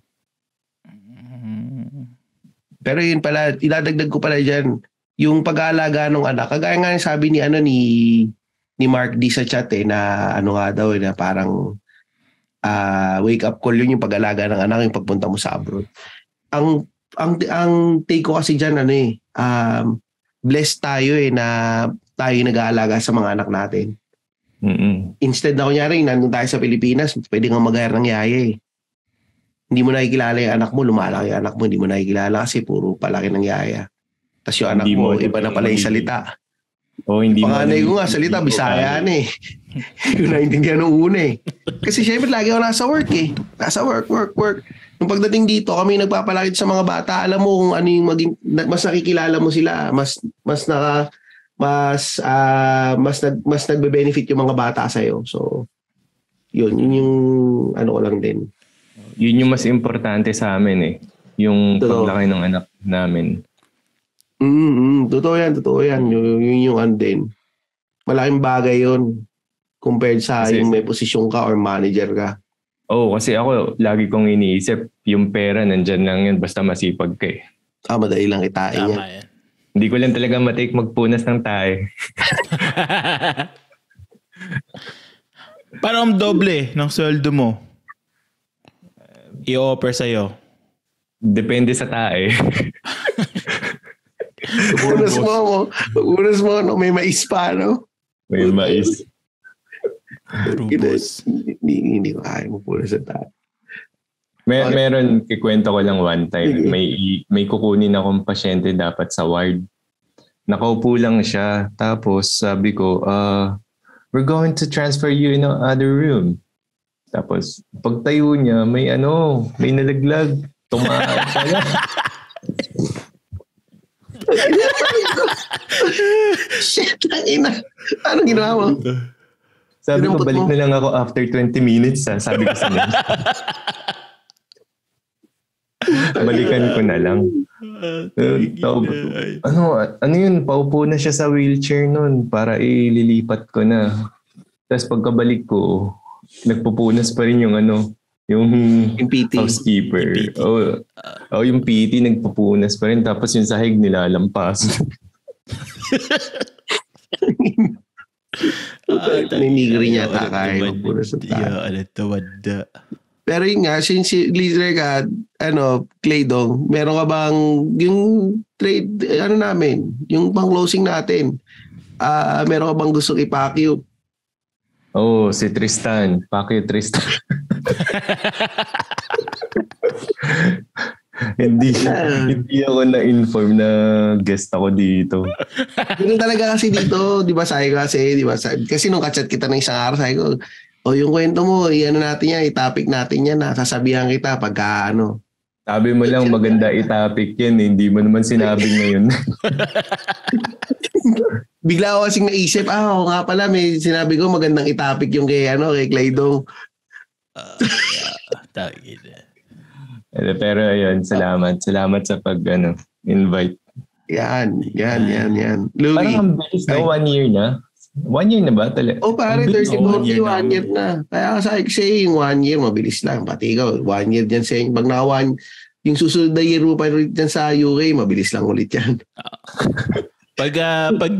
B: Pero yun pala, idadagdag ko pala dyan, yung pag-aalaga ng anak, kagaya nga yung sabi ni Mark D sa chat eh, na nga daw na parang wake up call yun yung pag-alaga ng anak, yung pagpunta mo sa abroad. Ang take ko kasi dyan, blessed tayo eh na tayo nag-aalaga sa mga anak natin.
A: Mm-mm.
B: Instead na kunyari, nandun tayo sa Pilipinas, pwede nga mag-hire ng yaya eh. Hindi mo nakikilala yung anak mo, lumalaki yung anak mo, hindi mo nakikilala kasi puro palaki ng yaya. Tapos yung anak mo, iba na pala yung salita. Panganay ko nga, salita, Bisaya na eh. Yung naintindihan nung una eh. Kasi syempre lagi ako nasa work eh. Nasa work. Nung pagdating dito, kami nagpapalakit sa mga bata, alam mo kung ano yung mas nakikilala mo sila, mas nagbe-benefit yung mga bata sa'yo. So, yun yung ko lang din.
A: Yun yung mas importante sa amin eh. Yung paglaki ng anak namin.
B: Totoo yan. Yun yung din. Malaking bagay yun compared sa yung may posisyon ka or manager ka.
A: Kasi ako, lagi kong iniisip, yung pera nandyan lang yun basta masipag ka eh.
B: Madali lang itain yan.
A: Hindi ko lang talaga matake magpunas ng tae.
C: Parang doble ng sweldo mo i-offer sa'yo.
A: Depende sa tae.
B: Unas mo, may mais pa, no?
A: May mais.
B: Hindi ko kaya mo pula sa tayo.
A: Meron, kikwento ko lang one time. May kukunin akong pasyente dapat sa ward. Nakaupo lang siya. Tapos sabi ko, we're going to transfer you in another room. Tapos pagtayo niya, may nalaglag. Tumaan siya.
B: Shit, ina. Anong ginawa mo?
A: Sabi ko, balik na lang ako after 20 minutes. Sabi ko sa nurse. Balikan ko na lang. Ano yun, paupo na siya sa wheelchair nun para ililipat ko na. Tapos pagkabalik ko, nagpupunas pa rin yung
B: PT.
A: Housekeeper. Yung PT nagpupunas pa rin. Tapos yung sahig nilalampas.
B: Nanigri niya takay. Magpunas ng tayo. Pero yun nga, since leader ka, Claydong, meron ka bang yung trade, namin, yung pang closing natin, meron ka bang gustong ipakyo?
A: Si Tristan. Pakyo Tristan. hindi ako na-inform na guest ako dito.
B: Ganun talaga kasi dito, di ba sabi ko kasi nung kachat kita ng isang araw, sabi ko, yung kwento mo, natin yan, i-topic natin yan, sasabihan kita pagka
A: Sabi mo lang maganda i-topic yan, hindi mo naman sinabi ngayon.
B: Bigla ako kasing naisip, nga pala, may sinabi ko magandang i-topic yung kay Claydong.
A: Pero ayun, salamat sa invite.
B: Yan. Louie.
A: Parang ang bilis na 1 year na. 1 year na ba talaga?
B: Pare, 30-40, 1 year na. Kaya sa yung 1 year, mabilis lang. Pati ikaw, 1 year dyan sa pag yung susunod na year mo pa rin dyan sa UK, mabilis lang ulit yan.
C: Pag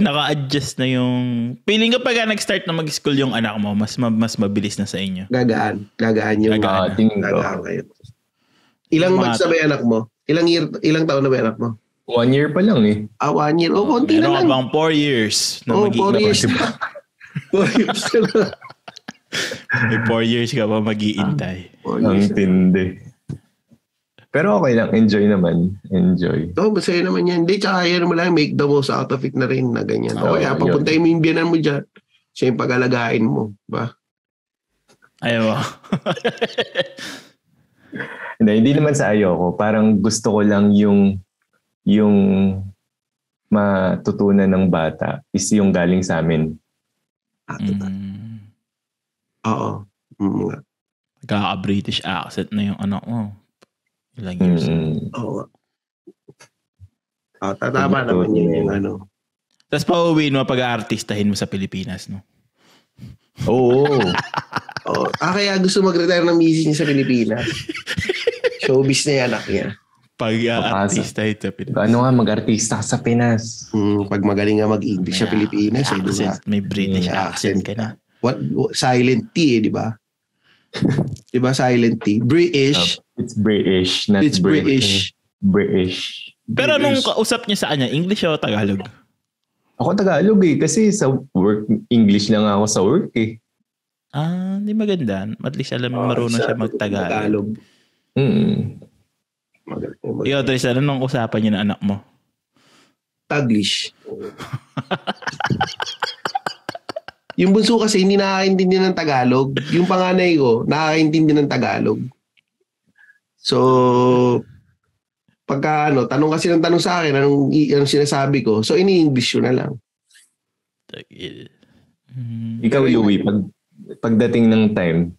C: naka-adjust na yung... Feeling ko pag nag-start na mag-school yung anak mo, mas mabilis na sa inyo.
B: Gagaan yung...
A: Gagaan
B: kayo. Ilang months na ba yung anak mo? Ilang taon na ba yung anak mo?
A: 1 year pa lang eh.
B: 1 year. Konti na lang.
C: Meron bang 4 years na
B: 4 years na. 4 years na.
C: May 4 years ka pa mag-iintay.
A: Ang tindi. Pero okay lang. Enjoy naman. Enjoy.
B: Masaya naman yan. Hindi, tsaka yan mo lang. Make the most out of it na rin na ganyan. Kaya papuntahin mo yung biyanan mo dyan. Siya yung pag-alagain mo. Ba?
C: Ayaw.
A: Hindi naman sa ayoko. Parang gusto ko lang yung matutunan ng bata is yung galing sa amin.
B: Oo.
C: Kaka-British accent na yung anak mo. Ilang years.
B: Oo. Tatama naman yun yung
C: Tapos pauwiin mo pag-aartistahin mo sa Pilipinas, no?
A: Oo.
B: Kaya gusto mag-retire ng misis niya sa Pilipinas. Showbiz na yung anak niya.
C: Pag-artista ito.
A: Mag-artista sa Pinas.
B: Pag magaling nga mag-English sa Pilipinas.
C: May British accent ka na.
B: Silent T, di ba? Di ba silent T? British.
A: It's British, not
B: It's British.
A: British.
C: Pero nung kausap niya sa kanya, English o Tagalog?
A: Ako Tagalog eh. Kasi sa work, English lang ako sa work eh.
C: Hindi maganda. At least alam mo marunong siya mag-Tagalog. Ikaw, Tristan, anong usapan niya ng anak mo?
B: Taglish. Yung bunso kasi hindi nakakaintindi ng Tagalog. Yung panganay ko, nakakaintindi ng Tagalog. So, pagka tanong kasi ng tanong sa akin, anong sinasabi ko, so ini-English yun na lang.
A: Ikaw, Louie, pagdating ng time,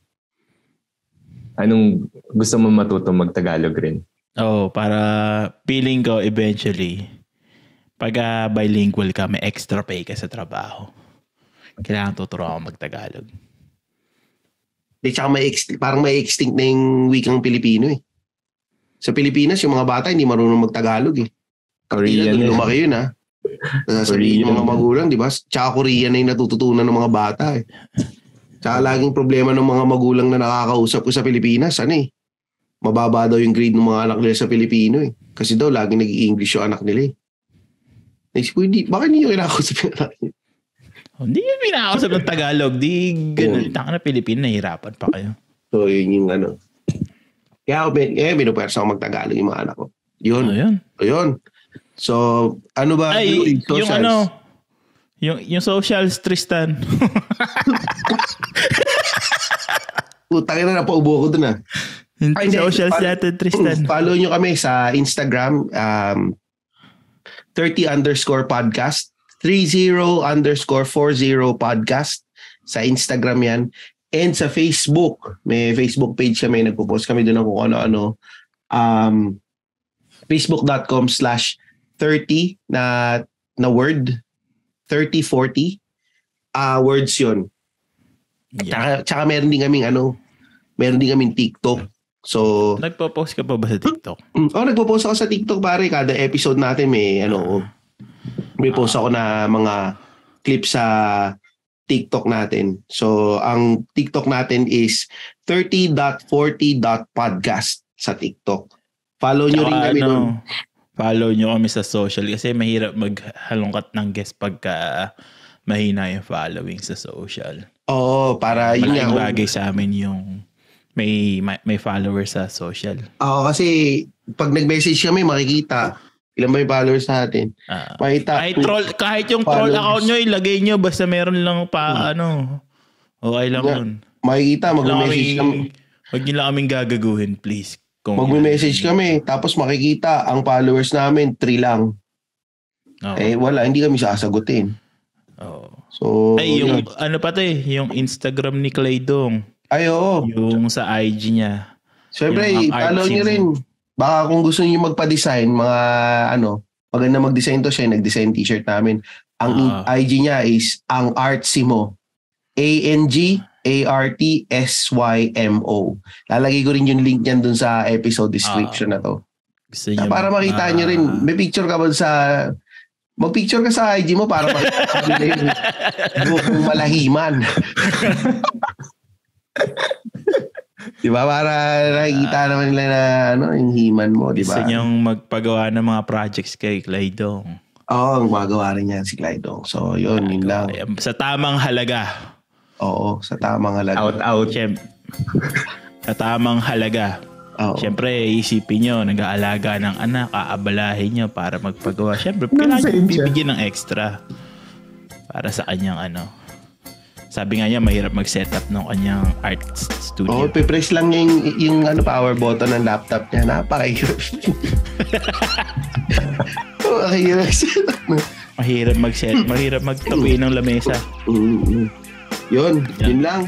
A: anong gusto mo matuto mag-Tagalog rin?
C: Para feeling ko eventually, pag bilingual ka, may extra pay ka sa trabaho. Kailangan tuturuan ako mag-Tagalog.
B: Tsaka parang may extinct na yung wikang Pilipino eh. Sa Pilipinas, yung mga bata hindi marunong mag-Tagalog eh.
A: Korean
B: na. Lumaki yun ha. Sasabihin ng mga magulang, di ba? Tsaka Korean na yung natututunan ng mga bata eh. Tsaka laging problema ng mga magulang na nakakausap ko sa Pilipinas, mababa daw yung grade ng mga anak nila sa Pilipino eh. Kasi daw laging nag-i-English yung anak nila eh. Naisip ko, bakit hindi yung kinakausap yung anak nila?
C: Hindi yung pinakausap ng Tagalog. Di ganun. Taka na Pilipino, nahihirapan pa kayo.
B: So, yun yung Kaya binupersa ako mag-Tagalog yung mga anak ko. Yun. Yun. So, ano ba?
C: Ay, yung socials, Tristan.
B: Putang na napaubo ko dun ah.
C: Socials natin, Tristan.
B: Follow nyo kami sa Instagram, 30_podcast. 30_40 podcast sa Instagram yan, and sa Facebook may Facebook page kami, nagpo-post kami doon ng kung ano-ano Facebook.com/30 na word 3040 words yun. Tsaka meron din kaming TikTok. So
C: nagpo-post ka pa ba sa TikTok?
B: Nagpo-post ako sa TikTok pare. Kada episode natin may post ako na mga clips sa TikTok natin. So ang TikTok natin is 30.40.podcast sa TikTok. Follow nyo rin kami doon.
C: Follow nyo kami sa social kasi mahirap maghalongkat ng guest pagka mahina yung following sa social.
B: Oo, para yun nga.
C: Malaking bagay sa amin yung may followers sa social.
B: Oo, kasi pag nag-message kami, makikita ilan ba yung followers natin. Makita.
C: Kahit yung troll account nyo, ilagay nyo basta meron lang okay lang yun.
B: Makikita, mag-message kami.
C: Huwag nyo lang kaming gagaguhin, please.
B: Mag-message kami, tapos makikita ang followers namin, 3 lang. Wala, hindi kami sasagutin. So,
C: yung yung Instagram ni Claydong.
B: Oo.
C: Yung sa IG niya.
B: Siyempre, follow niyo rin. Baka kung gusto niyo magpa-design, maganda mag-design to siya, nag-design t-shirt namin. Ang IG niya is ang Artsymo. ANGARTSYMO. Lalagay ko rin yung link niyan dun sa episode description na to. Para makita niyo rin. May picture ka ba mag-picture ka sa IG mo para makita yung malahiman. Diba? Para nakikita naman nila na yung himan mo. Diba?
C: Gusto niyong magpagawa ng mga projects kay Claydong.
B: Oo, magagawa rin yan si Claydong. So, yun lang.
C: Sa tamang halaga.
B: Oo, sa tamang halaga.
A: Out.
C: Sa tamang halaga.
B: Oh.
C: Siyempre, isipin nyo, nag-aalaga ng anak, aabalahin nyo para magpagawa. Siyempre, kailangan bibigyan ng extra para sa kanyang Sabi nga niya, mahirap mag-setup ng kanyang art studio.
B: Pipress lang niya yung power button ng laptop niya. Napakahirap.
C: Mahirap mag-set. Mahirap magtabi ng lamesa.
B: Yun lang.